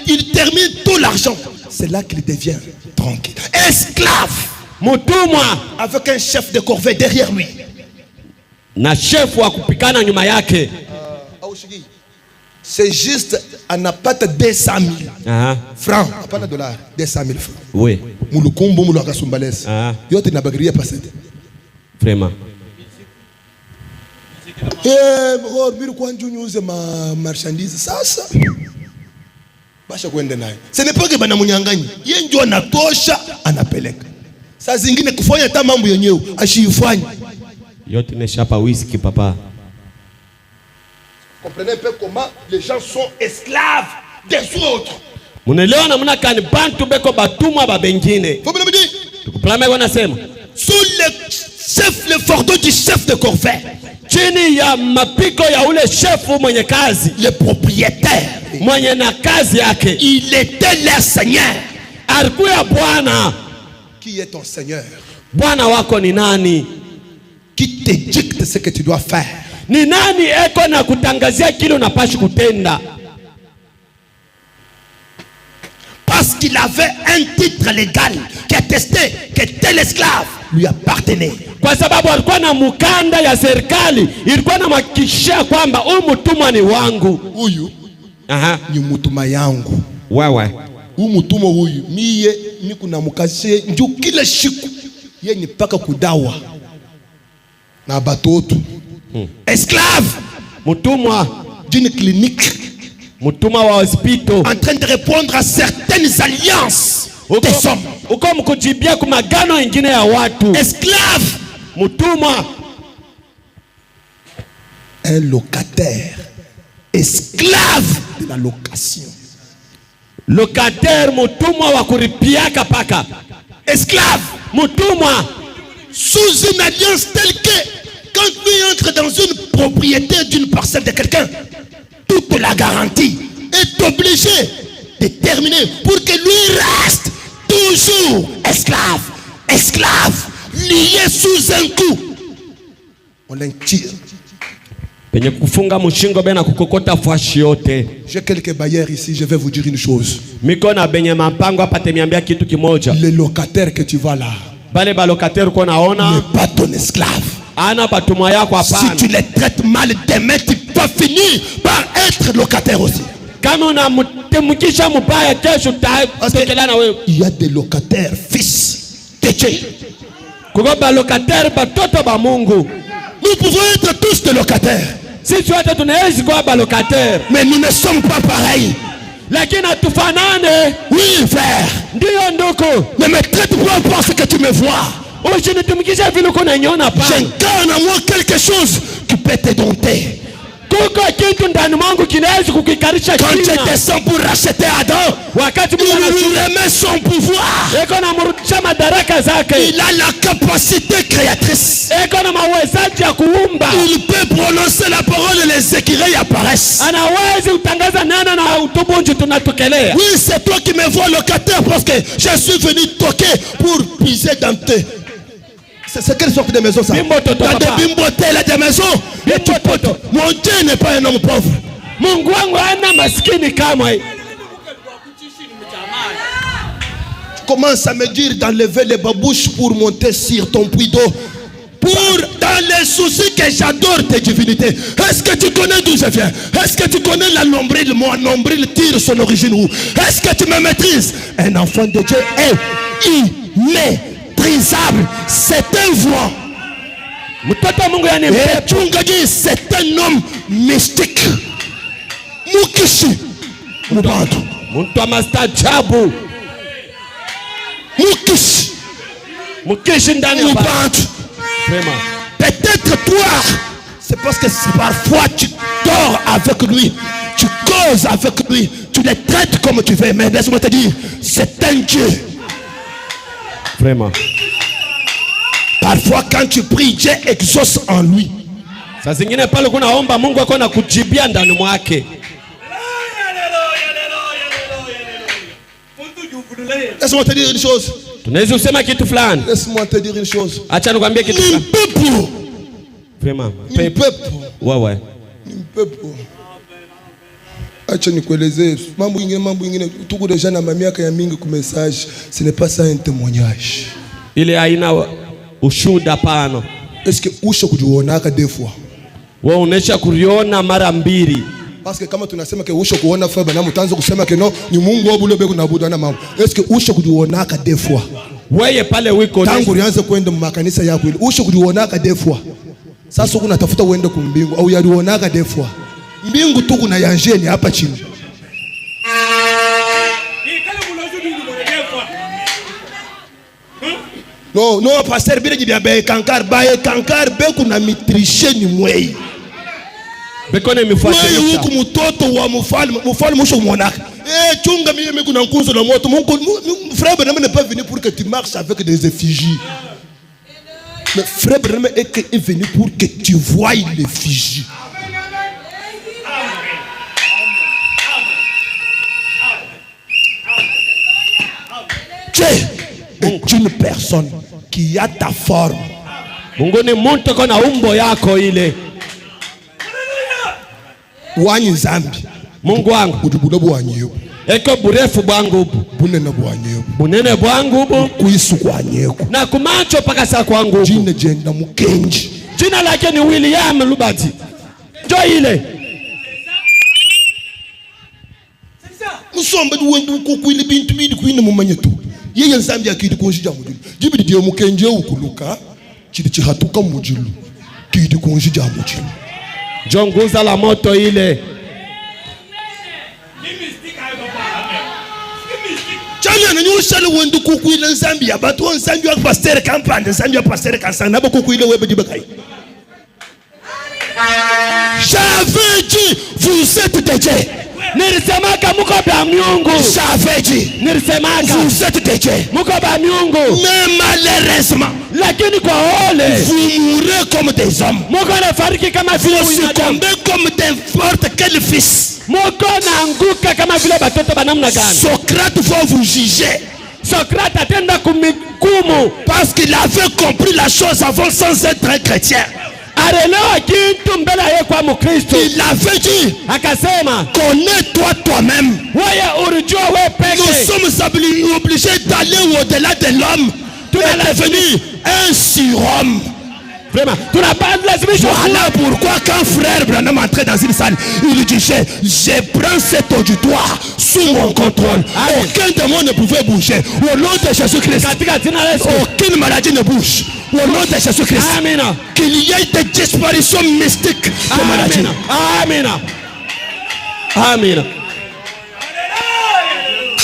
il termine tout l'argent, c'est là qu'il devient tranquille. Esclave. Mutumwa Avec un chef de corvée derrière lui. na chef wa kupikana nyuma yake. C'est juste à napata 200 000 francs. Pas de dollars. 200 000 francs. Oui. Mulukumbo mulakasumbalesa. Yote nabagiria pasete. Vraiment. Mimi kwa njunyuze ma marchandise sasa. Basha kwenda naye. Ce n'est pas que bana munyang'anyi. Yeye ndio anatosha anapeleka. Saa zingine kufanya hata mambo yenyewe ashifanye. Yote neshapa whisky papa. Comprenez un peu comment les gens sont esclaves des autres. Munelewa namuna kani bantu beko batumwa ba bengine. Vous me dites? Tukuplame kwa nasema. Sous le fardeau du chef de corvée. Chini ya mapiko ya ule chefu mwenye kazi. Le propriétaire. Mwenye na kazi yake. Il était leur seigneur. Alikuwa Bwana. Qui est ton seigneur? Bwana wako ni nani? Qui te dicte ce que tu dois faire? Ni nani eko na kutangazia kile unapashi kutenda? Parce qu'il avait un titre légal qui attestait que tel esclave lui appartenait. Kwa sababu alikuwa na mukanda ya serikali, ilikuwa na makishia kwamba huyu mtumwa ni wangu. Huyu ni mtumwa yangu. Wewe. Huyu mtumwa huyu mie niko na mukashe ndio kila siku yeye ni paka kudawa na batoto. Esclave, mtumwa d'une clinique, mtumwa wa hospital, en train de répondre à certaines alliances des hommes. Uko mkujibia kwa magano ingine ya watu. Esclave, mtumwa, un locataire, esclave de la location. Locataire, mtumwa wa kuripiaka paka. Esclave, mtumwa, sous une alliance telle que quand lui entre dans une propriété d'une parcelle de quelqu'un, toute la garantie est obligée de terminer pour que lui reste toujours esclave, esclave, lié sous un coup. On l'intire. Penye kufunga mushingo bena kukokota fashi yote. J'ai quelques bailleurs ici, je vais vous dire une chose. Mikona benye mampango hapa temiambia kitu kimoja. Les locataires que tu vois là, bale ba locataire ko naona n'est pas ton esclave. Ana batumwa yako hapana. Si tu les traites mal demain, tu vas finir par être locataire aussi. Kama unamtemkisha mbaya kesho utatekelea na wewe. Il y a des locataires fils de Dieu. Kuko balokateri batoto ba Mungu. Nous pouvons être tous des locataires. Sisi wote tunaweza kuwa balokateri. Mais nous ne sommes pas pareils. Lakini hatufanane. Oui, frère. Ndiyo ndugu. Ne me traite pas parce que tu me vois. Usinitumikishe vile kuna nyona pa. J'incarne en moi quelque chose qui peut te dompter. Kuko kitu ndani mwangu kinaweza kukikarisha Quand chini. je descends pour racheter Adam, Wakati Mungu il remet son pouvoir. eko na mrudisha madaraka zake. Il a la capacité créatrice. Eko na mawezaji ya kuumba. Il peut prononcer la parole et les écureuils apparaissent. Anawezi kutangaza neno na utubunju tunatokelea. Oui, c'est toi qui me vois locataire parce que je suis venu toquer pour piser dans tes... C'est quelle sorte de maison ça? Bimbo toto, Dans papa. des bimbotels, des maisons. Et tu toto. Mon Dieu n'est pas un homme pauvre. Mungu wangu hana maskini kamwe. Tu commences à me dire d'enlever les babouches pour monter sur ton puits d'eau. Pour dans les soucis que j'adore tes divinités. Est-ce que tu connais d'où je viens? Est-ce que tu connais la nombril? Mon nombril tire son origine où? Est-ce que tu me maîtrises? Un enfant de Dieu est immaîtrisable. C'est un voix. Mtoto Mungu yani Et mpepo. Tchungaji, c'est un homme mystique. Mukishi Mubantu. Mtu wa mastajabu. Mukishi Mkishi ndani ya baba. Mubantu. Vraiment. Peut-être toi, c'est parce que parfois tu dors avec lui, tu causes avec lui, tu les traites comme tu veux. Mais laisse-moi te dire, c'est un Dieu. Vraiment. Parfois quand tu pries, Dieu exauce en lui. Saa zingine pale kuna omba Mungu ako na kujibia ndani mwake. Laisse-moi te dire une chose. Tunaweza kusema kitu fulani. Laisse-moi te dire une chose. Acha nikwambie kitu Ni fulani. mpepo. Vraiment. Ni mpepo. Wewe. Ni mpepo. Acha nikuelezee mambo ingine tuko deja na miaka ya mingi ku message. Ce n'est pas ça un témoignage. Ile haina ushuhuda pano. Est-ce que usho kujuonaka des fois? Wewe unaisha kuliona mara mbili. Parce que kama tunasema ke usho kuona fa bana mtanzo kusema ke no ni Mungu wa bule beko na budu na mambo. Est-ce que usho kujuonaka des fois? Wewe pale wiko Tangu ulianza kwenda makanisa yako ile usho kujuonaka des fois. Sasa uko unatafuta uende kumbingu au yalionaka des fois. Mbingu tu kuna yanjeni hapa chini. No, no, pasteur bile jibia be kankar be kuna mitriche ni mwei. Bekone mifuate. Mwei huku mtoto wa mfalme msho mwanaka. Chunga mimi kuna nkunzo na moto. Mungu frère Branham n'est pas venu pour que tu marches avec des effigies. Mais frère Branham est venu pour que tu voies l'effigie. Dieu est une personne qui a ta forme. Mungu ni mtu kona umbo yako ile. Wanyi zambi. Mungu wangu. Udubuda bwanyeyo. Eko burefu bwangu ubu. Bunene bwanyeyo. Bunene bwangu ubu. Kuisu bwanyeyo. Na kumacho paka saa kwangu ubu. Jina jenda mukenji. Jina lake ni William Lubati. Jo ile. Musombe duwendu kukwili bintu bidi kwina mumanyetu. Yeye nzambi akidi konjija mujilu. Jibidi diyo mukenje ukuluka. Chidi chihatuka mujilu. Kidi konjija mujilu. Jo nguza la moto ile. Chanya na nyushale wendu kukwila nzambi ya batu nzambi wa pasteur kampande nzambi wa pasteur kansana nabo kukwila webe dibakai. J'avais dit vous êtes des dieux. Nilisemaka muko ba miungu. J'avais dit Nilisemaka vous êtes des dieux. muko ba miungu. Mais malheureusement Lakini kwa ole vous mourrez comme des hommes. muko na fariki kama vile Vous binadamu. succombez comme n'importe quel fils. Muko na anguka kama vile batoto banamna gani. Socrate va vous juger. Sokrate atenda kumikumu. Parce qu'il avait compris la chose avant sans être un chrétien. Arelewa kitu mbele ya kwa Mkristo. Il avait dit Akasema connais-toi toi-même. wewe urijua wewe peke. Nous sommes obligés d'aller au-delà de l'homme. Tu es devenu un surhomme. Vraiment, tunapalazimisha Voilà pourquoi quand frère Branham entrait dans une salle, il disait je prends cet auditoire sous mon contrôle. Aucun démon ne pouvait bouger. Au nom de Jésus-Christ, katika jina la Yesu. aucune maladie ne bouge. au nom de Jésus-Christ. Amen. Qu'il y ait des disparitions mystiques de maladie. Amen. Amen.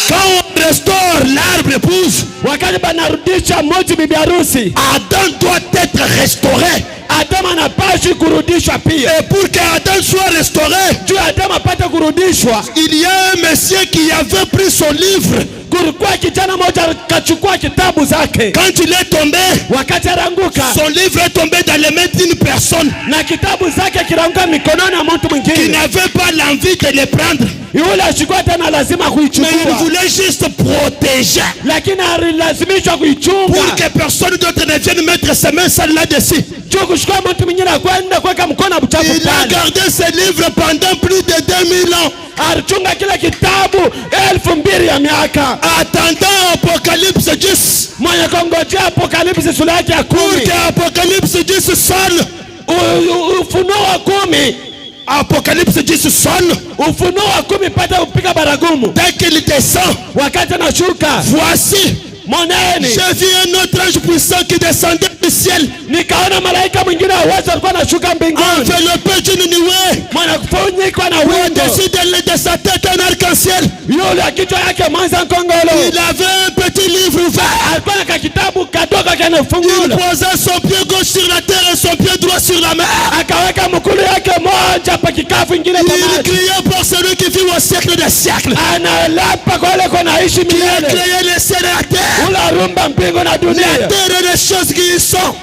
Quand on restaure l'arbre épouse, Wakati banarudisha moti bibi harusi, Adam doit être restauré. Adamu anapaswa kurudishwa pia. Et pour que Adam soit restauré, Juu Adamu apate kurudishwa, il y a un monsieur qui avait pris son livre. kulikuwa kijana moja kachukua kitabu zake. Quand il est tombé, Wakati aranguka, son livre est tombé dans les mains d'une personne na kitabu zake kiraanguka mikononi mwa mtu qui mwingine. n'avait pas l'envie de le prendre. Yule ashikwa tena lazima Mais il kuichukua, voulait juste protéger lakini alilazimishwa kuichunga pour que personne d'autre ne vienne mettre ses mains sales là-dessus. juu kushukua mtu mwingine akwenda kuweka mkono mchafu Il a pale. gardé ce livre pendant plus de 2000 ans, Alichunga kile kitabu 2000 ya miaka, attendant Apocalypse 10. mwenye kongojea Apokalipsi sura yake ya Pour 10. que Apocalypse 10 sonne. Ufunuo wa 10, Apocalypse 10 sonne. Ufunuo wa 10 pata kupiga baragumu. Dès qu'il descend, Wakati anashuka, voici, moneni, j'ai vu un autre ange puissant qui descendait du ciel, nikaona malaika mwingine wa uwezo alikuwa anashuka mbinguni, enveloppé d'une nuée. mwenye kufunikwa na wingu. Au-dessus de sa tête, un arc-en-ciel. Yule kichwa yake mwanza nkongolo, Il avait un petit livre ouvert. alikuwa na kakitabu kadogo Il kanafungula. posait son pied gauche sur la terre et son pied droit sur la mer. Akaweka mkulu yake moja pa kikafu ingine pa Il maji. criait pour celui qui vit au siècle des siècles, Analapa kwa wale kwa naishi qui a milele, créé les cieux et la terre, ula rumba mbingu na la dunia, terre et les choses qui y sont,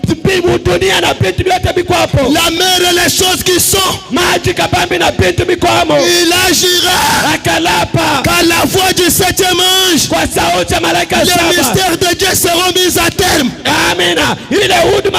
mbingu dunia na vitu vyote biko hapo, la mer et les choses qui y sont. maji kabambi na vitu biko hamo. Il agira Akalapa qu'à la voix du 7e ange, kwa sauti ya malaika les saba. mystères de Dieu seront mis à terme. Amina, ile huduma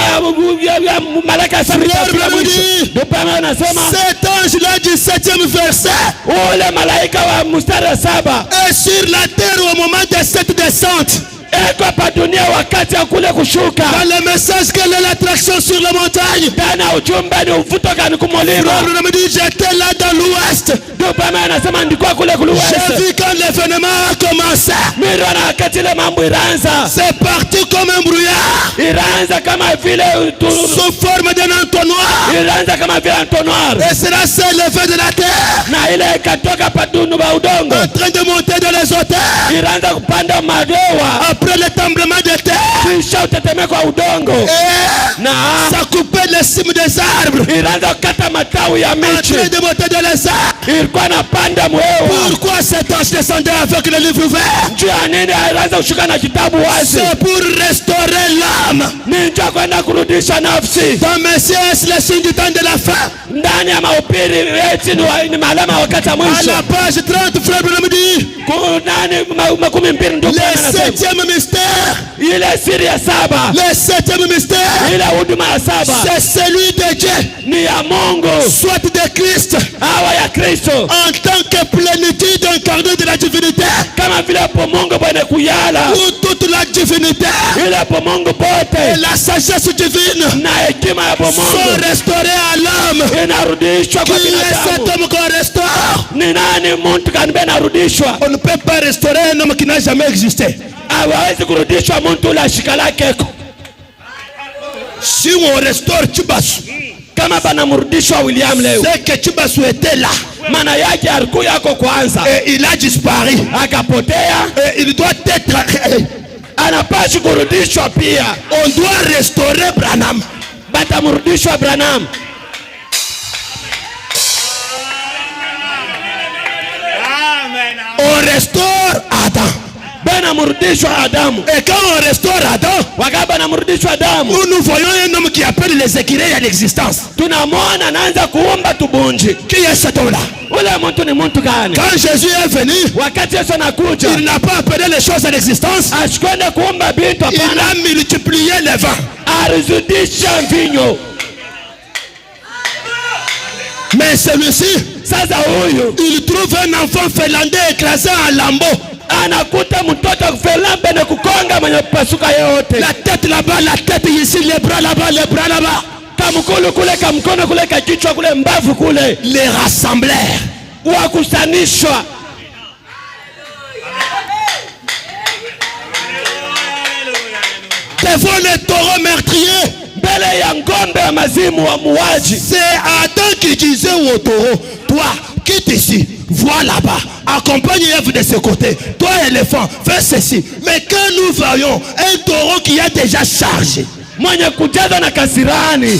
ya malaika saba Frère itafika mwisho. Branham, Ndipo anasema cet ange-là du 7e verset ule malaika wa mstari wa 7 est sur la terre au moment de cette descente. eko hapa dunia wakati ya kule kushuka. Dans le message, quelle est l'attraction sur la montagne? Ndani ya ujumbe ni uvuto gani kumulima. Frère Branham dit, j'étais là dans l'ouest. Ndipo anasema ndikuwa kule J'ai kuluwese. vu quand l'événement a commencé. Miriona wakati ile mambo iraanza. C'est parti comme un brouillard, Iraanza kama vile sous forme d'un entonnoir. iraanza kama vile entonnoir. Et cela s'est levé de la terre, Na ile ikatoka padunu ba udongo. en train de monter dans les hauteurs. Iraanza kupanda madoa. Après le tremblement de terre, Kisha utetemeko wa udongo. et Na ça coupait les cimes des arbres, iraanza kukata matawi ya en michi. train de monter dans les arbres. Ilikuwa napanda mwewa. Pourquoi cet ange descendait avec le livre ouvert? Njoo ya nini iraanza kushuka na kitabu wazi? C'est pour restaurer l'âme. Ni njoo kwenda kurudisha nafsi. Dans Messie, est le signe du temps de la fin. Ndani ya mahubiri eti ni malama ya wakati wa À mwisho. la page 30, frère Branham dit, Kunani makumi mbili ndio le anasema. 7e mystère, Ile siri ya 7, le 7e mystère, ile huduma ya 7 c'est celui de Dieu, ni ya Mungu soit de Christ, awa ya Kristo, en tant que plénitude incarnée de la divinité, kama vile hapo Mungu bwana kuyala, où toute la divinité ile hapo Mungu et pote la sagesse divine na hekima ya hapo sont Mungu restaurées à l'homme. inarudishwa Qui kwa est cet binadamu. homme qu'on restaure? Ni nani mtu kanbe inarudishwa? On ne peut pas restaurer un homme qui n'a jamais existé. Hawezi kurudishwa mtu ule ashika lake ko. Si on restaure Chibasu, Kama banamrudishwa William leo, c'est que Chibasu était là maana yake alikuwa yako kwanza et il a disparu. akapotea, Et il doit être. anapashi kurudishwa pia. On doit restaurer Branham. Batamrudishwa Branham. On restaure Adam. Banamrudishwa Adamu. Et quand on restaure Adam, Wakati banamrudishwa Adamu, nous voyons un homme qui appelle les écureuils à l'existence. tunamwona anaanza kuomba tubunji. Qui est cet homme-là? Ule mtu ni mtu gani? Quand Jésus est venu, Wakati Yesu anakuja, il n'a pas appelé les choses à l'existence. asikwende kuomba vitu, Il hapana. a multiplié les vents. Alizidisha mvinyo. Mais celui-ci, Sasa huyu il trouve un enfant finlandais écrasé en lambeaux. anakuta mtoto kufelambe na kukonga mwenye kupasuka yote. La tête là-bas, la tête ici, les bras là-bas, les bras là-bas. Kamkulu kule, kamkono kule, kakichwa kule, mbavu kule. Les rassemblèrent. Wakusanishwa. devant le taureau meurtrier. mbele ya ngombe ya mazimu wa muaji. C'est Adam qui disait au taureau, toi, quitte ici, vois là-bas, accompagne Ève de ce côté. Toi, éléphant, fais ceci. Mais quand nous voyons un taureau qui est déjà chargé, mwenye kujaza na kasirani.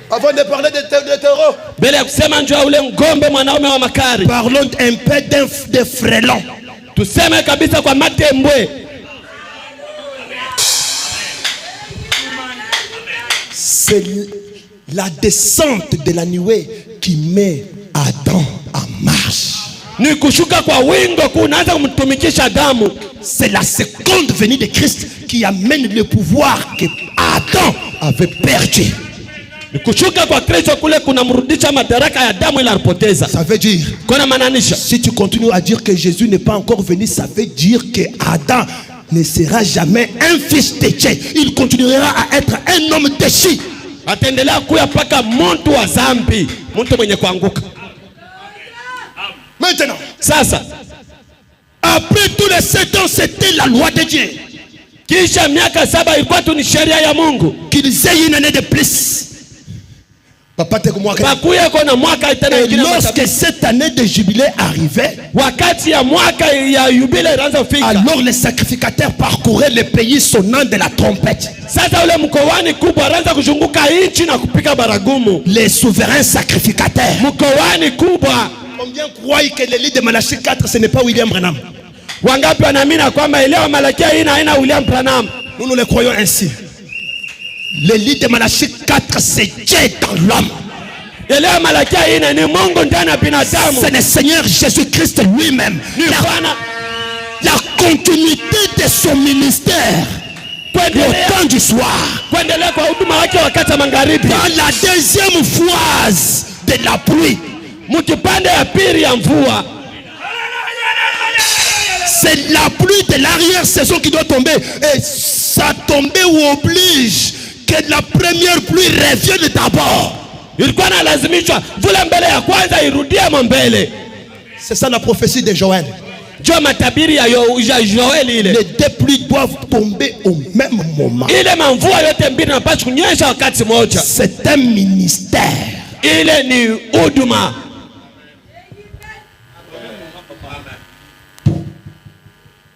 Avant de parler de taureau, Mbele ya kusema njoo ule ngombe mwanaume wa makari, parlons un peu de frelon. tuseme kabisa kwa matembwe. C'est la descente de la nuée qui met Adam en marche. Ni kushuka kwa wingo kunaanza kumtumikisha Adamu. C'est la seconde venue de Christ qui amène le pouvoir que Adam avait perdu. Ni kushuka kwa Kristo kule kunamrudisha madaraka ya Adamu ile alipoteza. Ça veut dire, Kuna maanisha si tu continues à dire que Jésus n'est pas encore venu, ça veut dire que Adam ne sera jamais un fils de Dieu. Il continuera à être un homme déchu. ataendelea kuya paka mtu wa zambi, mtu mwenye kuanguka. Maintenant, Sasa après tous les 7 ans, c'était la loi de Dieu. kisha miaka 7 ilikuwa tu ni sheria ya Mungu. Qu'ils aient une année de plus. Papa, t'es comme moi. Bakuye kona mwaka tena Et ingine. lorsque cette année de jubilé arrivait, Wakati ya mwaka ya yubile ilianza kufika, alors les sacrificateurs parcouraient le pays sonnant de la trompette. sasa ule mkoani kubwa anaanza kuzunguka nchi na kupika baragumu. Les souverains sacrificateurs. Mkoani kubwa, Combien croient que le livre de Malachie 4, ce n'est pas William Branham? wangapi wanaamini kwamba ile wa Malakia hii haina William Branham? Nous le croyons ainsi. Le livre de Malachie 4, c'est Dieu dans l'homme. Ile wa Malakia hii ni Mungu ndani ya binadamu. C'est le Seigneur Jésus-Christ lui-même. Ni Bwana La continuité de son ministère au temps du soir. kuendelea kwa huduma wake wakati wa magharibi. Dans la deuxième phase de la pluie, Mkipande ya pili ya mvua, c'est la pluie de l'arrière-saison qui doit tomber. Et ça tomber oblige que la première pluie revienne d'abord. ilikuwa na lazimishwa vula mbele ya kwanza irudie mbele. C'est ça la prophétie de Joël. Jo matabiri ya Joel ile. Les deux pluies doivent tomber au même moment. Ile mvua yote mbili inapaswa kunyesha wakati mmoja. C'est un ministère. Ile ni huduma.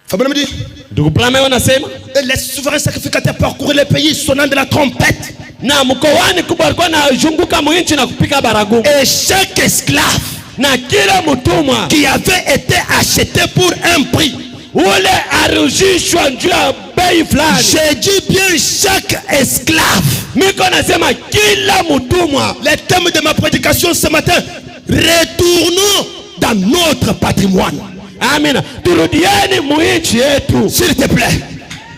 Fabian dit, Ndugu Brame wanasema et les souverains sacrificateurs parcouraient le pays sonnant de la trompette. na mkoani kubwa alikuwa anazunguka mwinchi na kupika baragumu. Et chaque esclave Na kila mtumwa qui avait été acheté pour un prix, ule aruzishwa njuu ya bei fulani. je dis bien chaque esclave. Miko nasema kila mtumwa. Le thème de ma prédication ce matin, retournons dans notre patrimoine. Amina, turudieni mwinchi yetu. S'il te plaît,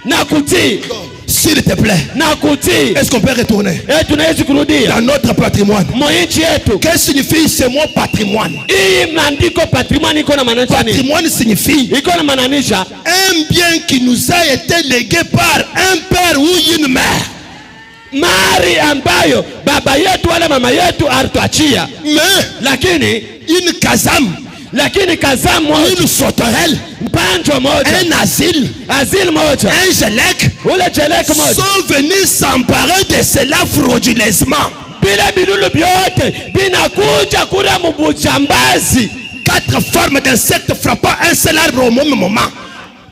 Na kutii, s'il te plaît, na kutii. est-ce qu'on peut retourner Tunaweza kurudia dans notre patrimoine? mwinchi yetu. Qu'est-ce que signifie ce mot patrimoine? Hii maandiko patrimoine iko na maanisha nini? Patrimoine signifie Iko na maanisha un bien qui nous a été légué par un père ou une mère. mali ambayo baba yetu wala mama yetu alituachia. Mais lakini kazamu, une sauterelle, mpanjo moja, un asile moja, un gelec ule jelek moja sont venus s'emparer de cela frauduleusement. bila bilulu byote binakuja kula mubujambazi. 4 formes d'insectes frappant un seul arbre au même moment.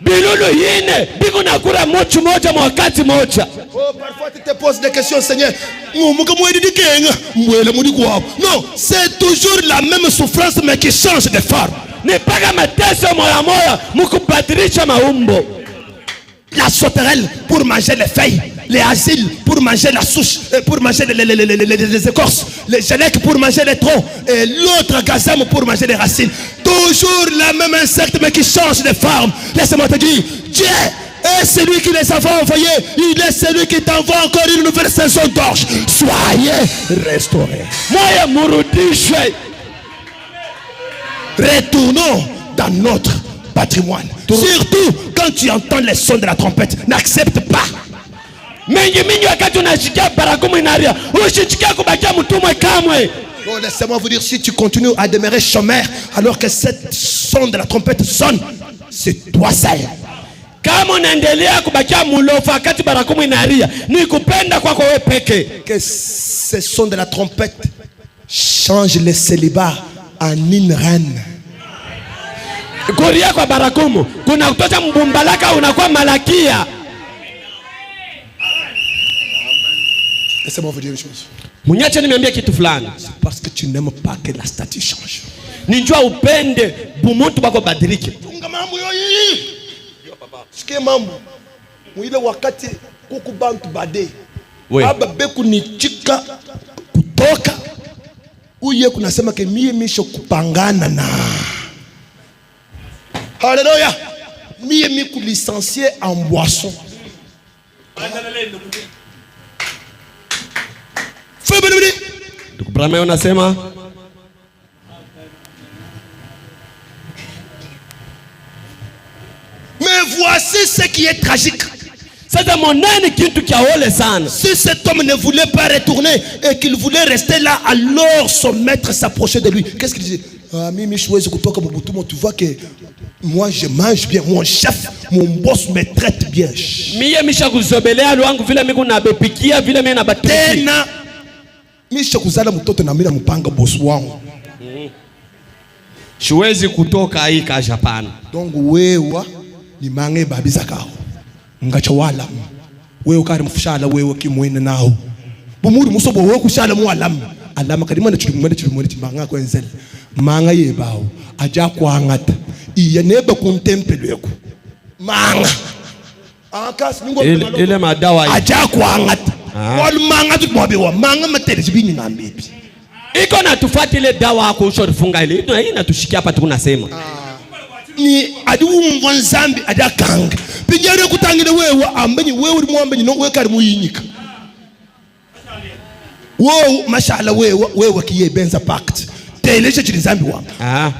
Bilulu yine biku nakula muchu moja mwakati moja. Oh, parfois tu te poses des questions, Seigneur. Non, c'est toujours la même souffrance mais qui change de forme. Ni paka mateso moya moya mukubadilisha maumbo. La sauterelle pour manger les feuilles, les asiles pour manger la souche, pour manger les écorces, les gelecs pour manger les troncs, et l'autre gazam pour manger les racines. Toujours la même insecte mais qui change de forme. Laisse-moi te dire, Dieu est celui qui les a envoyés. Il est celui qui t'envoie encore une nouvelle saison d'orge. Soyez restaurés. Moya murudishwe. Retournons dans notre patrimoine. Surtout quand tu entends les sons de la trompette, n'accepte pas. Mingi wakati unashikia baragumu inaria, ushichikia kubakia mtumwe kamwe. Bon, laissez-moi vous dire, si tu continues à demeurer chômeur alors que cette son de la trompette sonne, c'est toi seul. Kama unaendelea kubakia mulofa wakati barakumu inaria, ni kupenda kwako wewe peke. Que ce son de la trompette change le célibat en une reine. Kuria kwa barakumu kuna kutoka mbumbalaka unakuwa malakia. Laissez-moi vous dire une chose. Munyache niambie kitu fulani. Parce que tu n'aimes pas que la statue change. Ninjua upende bumuntu bako badilike. Tunga mambo yoyi. Sikia mambo. Mwile wakati kuku bantu bade. Aba beku ni chika kutoka. Uye kunasema ke mie misho kupangana na. Hallelujah. Mie mi ku licencier en boisson. Brahma unasema mais voici ce qui est tragique. Sasa monani kitu kia ole sana. Si cet homme ne voulait pas retourner et qu'il voulait rester là, alors son maître s'approchait de lui. Qu'est-ce qu'il disait? Ah, mimi siwezi kutoka Mobutumo, tu vois que moi je mange bien, mon chef, mon boss me traite bien. Mie misha kuzobelea luangu vile miku na bepikia vile mie na batiki. Tena misha kuzala mtoto na mimi mpanga boss wangu. Siwezi kutoka hii ka Japan. Donc wewe ni mange babiza kao. Ngacha wala. Wewe kari mfushala wewe kimwene nao. Bumuri musobo wewe kushala mu alam. Alama kadima na chulumwele timanga kwenzele. Manga yebao aja kwangata. Iye neba kuntempelweko. Manga. Akas ningo ile madawa hii. Aja kwangata. Wal manga tumobewa manga matele zibini ngambebi. Iko na tufuati ile dawa yako ushorifunga ile. Hii inatushikia hapa tunasema. Ni adu mvanzambi ada kanga. Pinjare kutangire wewe ambenyi wewe uri muambenyi no wewe kari muyinyika. Wow, mashallah wewe qui est benza pacte. Télécharge les zambi wa.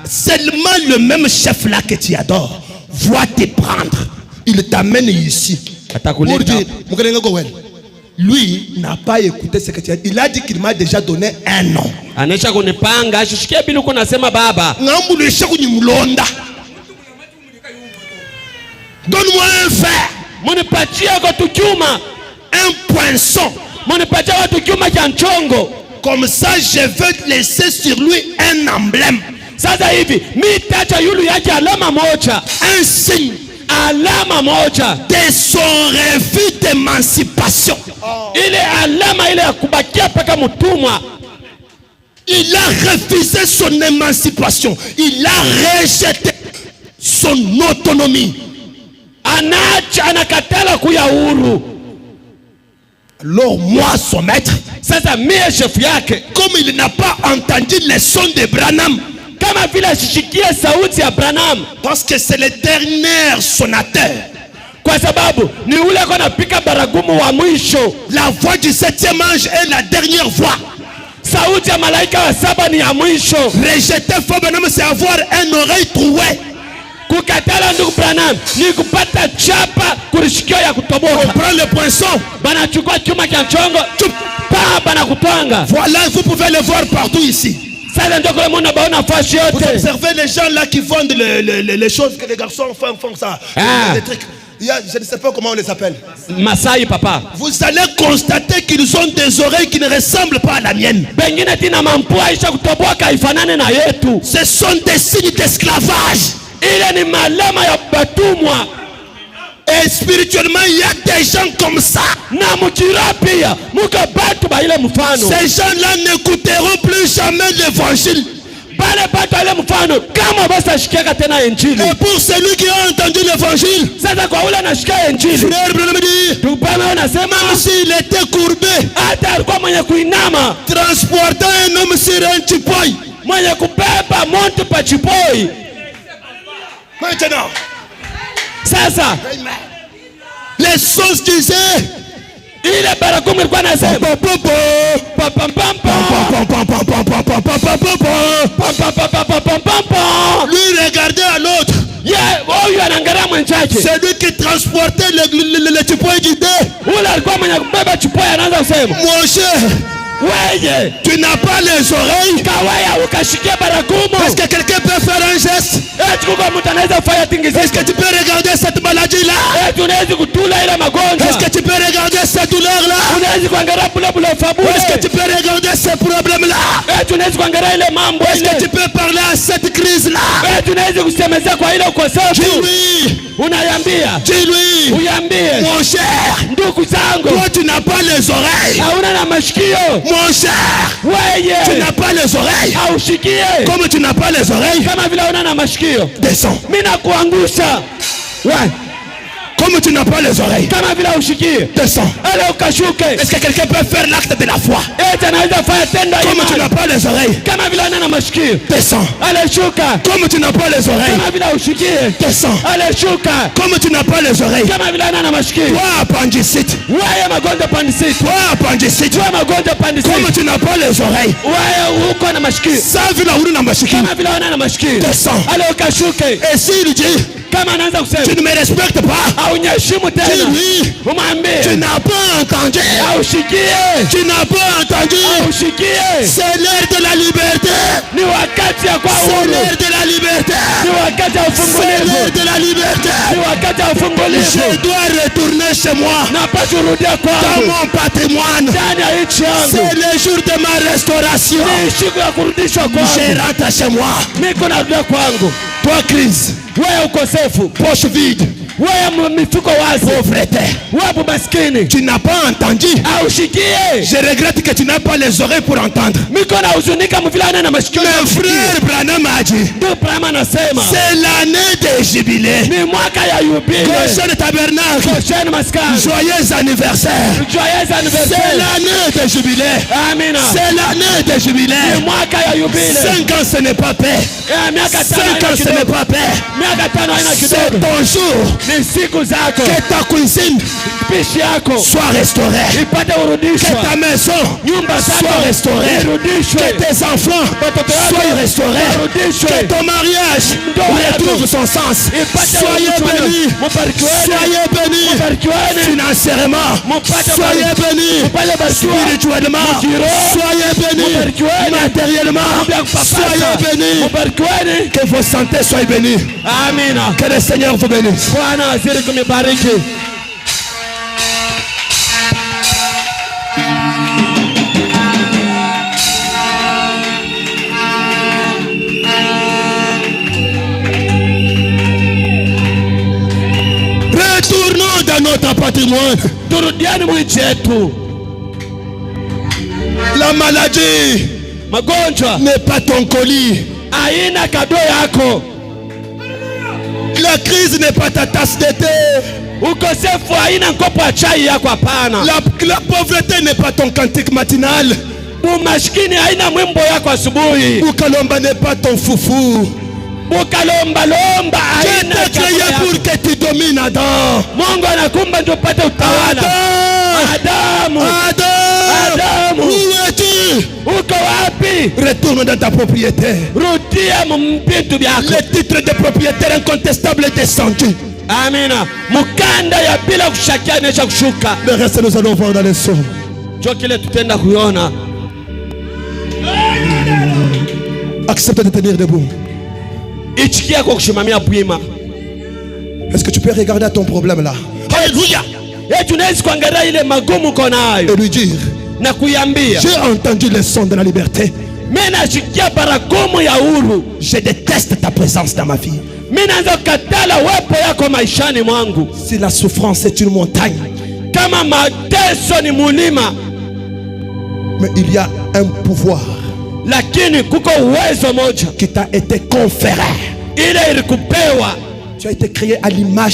Seulement le même chef là que tu adores va te prendre. Il t'amène ici. Lui n'a pas écouté ce que tu as dit. Il a dit qu'il m'a déjà donné un nom. Anesha kunipanga ashishikia bila kunasema baba. Ngambu le shaku ni mlonda. Donne-moi un fer. Munipatie kwa tukuma. Un poinçon. Munipatie kwa tukuma cha nchongo. Comme ça je veux laisser sur lui un emblème. Sasa hivi mitacha yulu yake alama moja. Un signe. Alama moja. De son refus d'émancipation. Ile alama ile ya kubakia paka mutumwa. Il a refusé son émancipation. Il a rejeté son autonomie. Anacha anakatala kuya huru. Alors moi son maître, sasa mie chef yake, comme il n'a pas entendu les sons de Branham, kama vile ashishikie sauti ya Branham, parce que c'est le dernier sonateur, kwa sababu ni ule kona pika baragumu wa mwisho. La voix du 7e ange est la dernière voix. Sauti ya malaika wa 7 ni ya mwisho. Rejeter faux Branham, c'est avoir un oreille trouée. Kukatala ndugu Branham ni kupata chapa kurishikio ya kutoboka. On prend le poinçon, bana chukua chuma cha chongo, bana kutwanga. Voilà, vous pouvez le voir partout ici. Sasa ndio kwa mwana baona fashi yote. Vous observez les gens là qui vendent les choses que les garçons font ça. Les trucs. Je ne sais pas comment on les appelle. Masai papa. Vous allez constater qu'ils ont des oreilles qui ne ressemblent pas à la mienne. Ce sont des signes d'esclavage. Et spirituellement, il y a des gens comme ça. Ces gens-là n'écouteront plus jamais l'évangile. Et pour celui qui a entendu l'évangile, frère Branham dit, même s'il était courbé, transportant un homme sur un chipoy. Maintenant, les choses disaient, lui regardait à l'autre. Celui qui transportait le chipoy du dé. Mon cher, Weye tu n'as pas les oreilles. kawaya ukashikia baragumu. Est-ce que quelqu'un peut faire un geste? Kuko mtu anaweza kufanya tingiziko. Est-ce que tu peux regarder cette maladie-là? Tunaweza kutula ile magonjwa. Est-ce que tu peux regarder cette douleur-là? Unaweza kuangalia bula fabule. Est-ce que tu peux regarder ces problèmes-là? Tunaweza kuangalia ile mambo ile. Est-ce que tu peux parler à cette crise-là? Tunaweza kusemezea kwa ile ukosefu. Dis-lui. Unayambia. Dis-lui. Uyambie. Mon cher. Ndugu zangu. Toi tu n'as pas les oreilles. Hauna na mashikio. Mon cher. Weye. Tu n'as pas les oreilles. Haushikie. Comme tu n'as pas les oreilles. Kama vile hauna na mashikio. Descends. Mimi nakuangusha. Ouais. Comme tu n'as pas les oreilles. Kama vile ushikie. Descends. Ale ukashuke. Est-ce que quelqu'un peut faire l'acte de la foi? Anaweza fanya tendo hili. Comme tu n'as pas les oreilles. Kama vile hauna na mashikio. Descends. Ale shuka. Comme tu n'as pas les oreilles. Kama vile ushikie. Descends. Ale shuka. Comme tu n'as pas les oreilles. Kama vile hauna na mashikio. Toi appendicite. Wewe magonjwa pandicite. Toi appendicite. Wewe magonjwa pandicite. Comme tu n'as pas les oreilles. Wewe uko na mashikio. Savi la huna mashikio. Kama vile hauna na mashikio. Descends. Ale ukashuke. Et s'il dit, kama anaanza kusema tu ne me respectes pas, haunyeshimu tena. Dis-lui. Umwambie. Tu n'as pas entendu. Haushikie. Tu n'as pas entendu. Haushikie. C'est l'heure de la liberté. Ni wakati ya kwa C'est huru. l'heure de la liberté. Ni wakati ya C'est ufungulivu. l'heure de la liberté. Ni wakati ya ufungulivu. Je dois retourner chez moi. Napaswa kurudia Dans kwangu. mon patrimoine. Ndani ya nchi yangu. C'est le jour de ma restauration. Ni siku ya kurudishwa Je kwangu. rentre chez moi. Niko narudia kwangu. Toi, crise. Wewe ukosefu. Poche vide. Wewe mifuko wazi. Pauvreté. Wewe maskini. Tu n'as pas entendu. Haushikie. Je regrette que tu n'as pas les oreilles pour entendre. Miko na huzunika mvila ana na masikio. Le frère Branham a dit, Ndio Branham anasema. c'est l'année des jubilés. Ni mwaka ya yubile. Prochaine tabernacle. Prochaine maskani. Joyeux anniversaire. Joyeux C'est anniversaire. l'année des jubilés. Amina. C'est l'année des Ni jubilés. mwaka ya yubile. 5 ans ce n'est pas paix. Miaka 5 tano ans haina ce n'est kidogo. pas paix. Miaka tano haina C'est kidogo. ton jour Ni siku zako. que ta cuisine Pishi yako soit restaurée. ipate Que urudishwa. ta maison Nyumba zako soit restaurée. irudishwe. Que tes enfants Watoto wako soient restaurés. warudishwe. Que ton mariage Ndoa yako retrouve son sens. ipate Soyez urudishwe. bénis. Mubarikiweni. Soyez bénis. Mubarikiweni. Financièrement. Mupate Soyez bénis. Mupate barikiwa. Spirituellement. Mukiro. Soyez bénis. Mubarikiweni. Matériellement. Mubya kupapasa. Soyez bénis. Mubarikiweni. Que vos santé soient bénies. Amina. Que le Seigneur vous bénisse. Bwana azidi kunibariki. Retournons dans notre patrimoine. Turudiani mwinchi yetu. La maladie Magonjwa n'est pas ton colis. haina kado yako. La crise n'est pas ta tasse de thé. Ukosefu haina mkopo wa chai yako, hapana. La pauvreté n'est pas ton cantique matinal. Umashikini haina mwimbo yako asubuhi. Bukalomba n'est pas ton foufou. Bukalomba lomba Dieu haina t'a créé yako. pour que tu domines Adam. Mungu anakumba ndio upate utawala. Adamu. Adamu. Où es-tu? Uko wapi? Retourne dans ta propriété. Rudia mumpitu byako. Le titre de propriétaire incontestable est descendu. Amina. Mukanda ya bila kushakia inaisha kushuka. Le reste nous allons voir dans les sons. Ndio kile tutenda kuiona. Accepte de tenir debout. Ichikia kwa kushimamia bwima. Est-ce que tu peux regarder à ton problème là? Alléluia. Tunaweza kuangalia ile magumu uko nayo Et lui dire, na kuiambia, j'ai entendu le son de la liberté. mimi nashikia baragumu ya uhuru. Je déteste ta présence dans ma vie. Mimi naanza kukatala wepo yako maishani mwangu. Si la souffrance est une montagne, Kama mateso ni mulima, mais il y a un pouvoir lakini kuko uwezo moja qui t'a été conféré. ile ilikupewa. Tu as été créé à l'image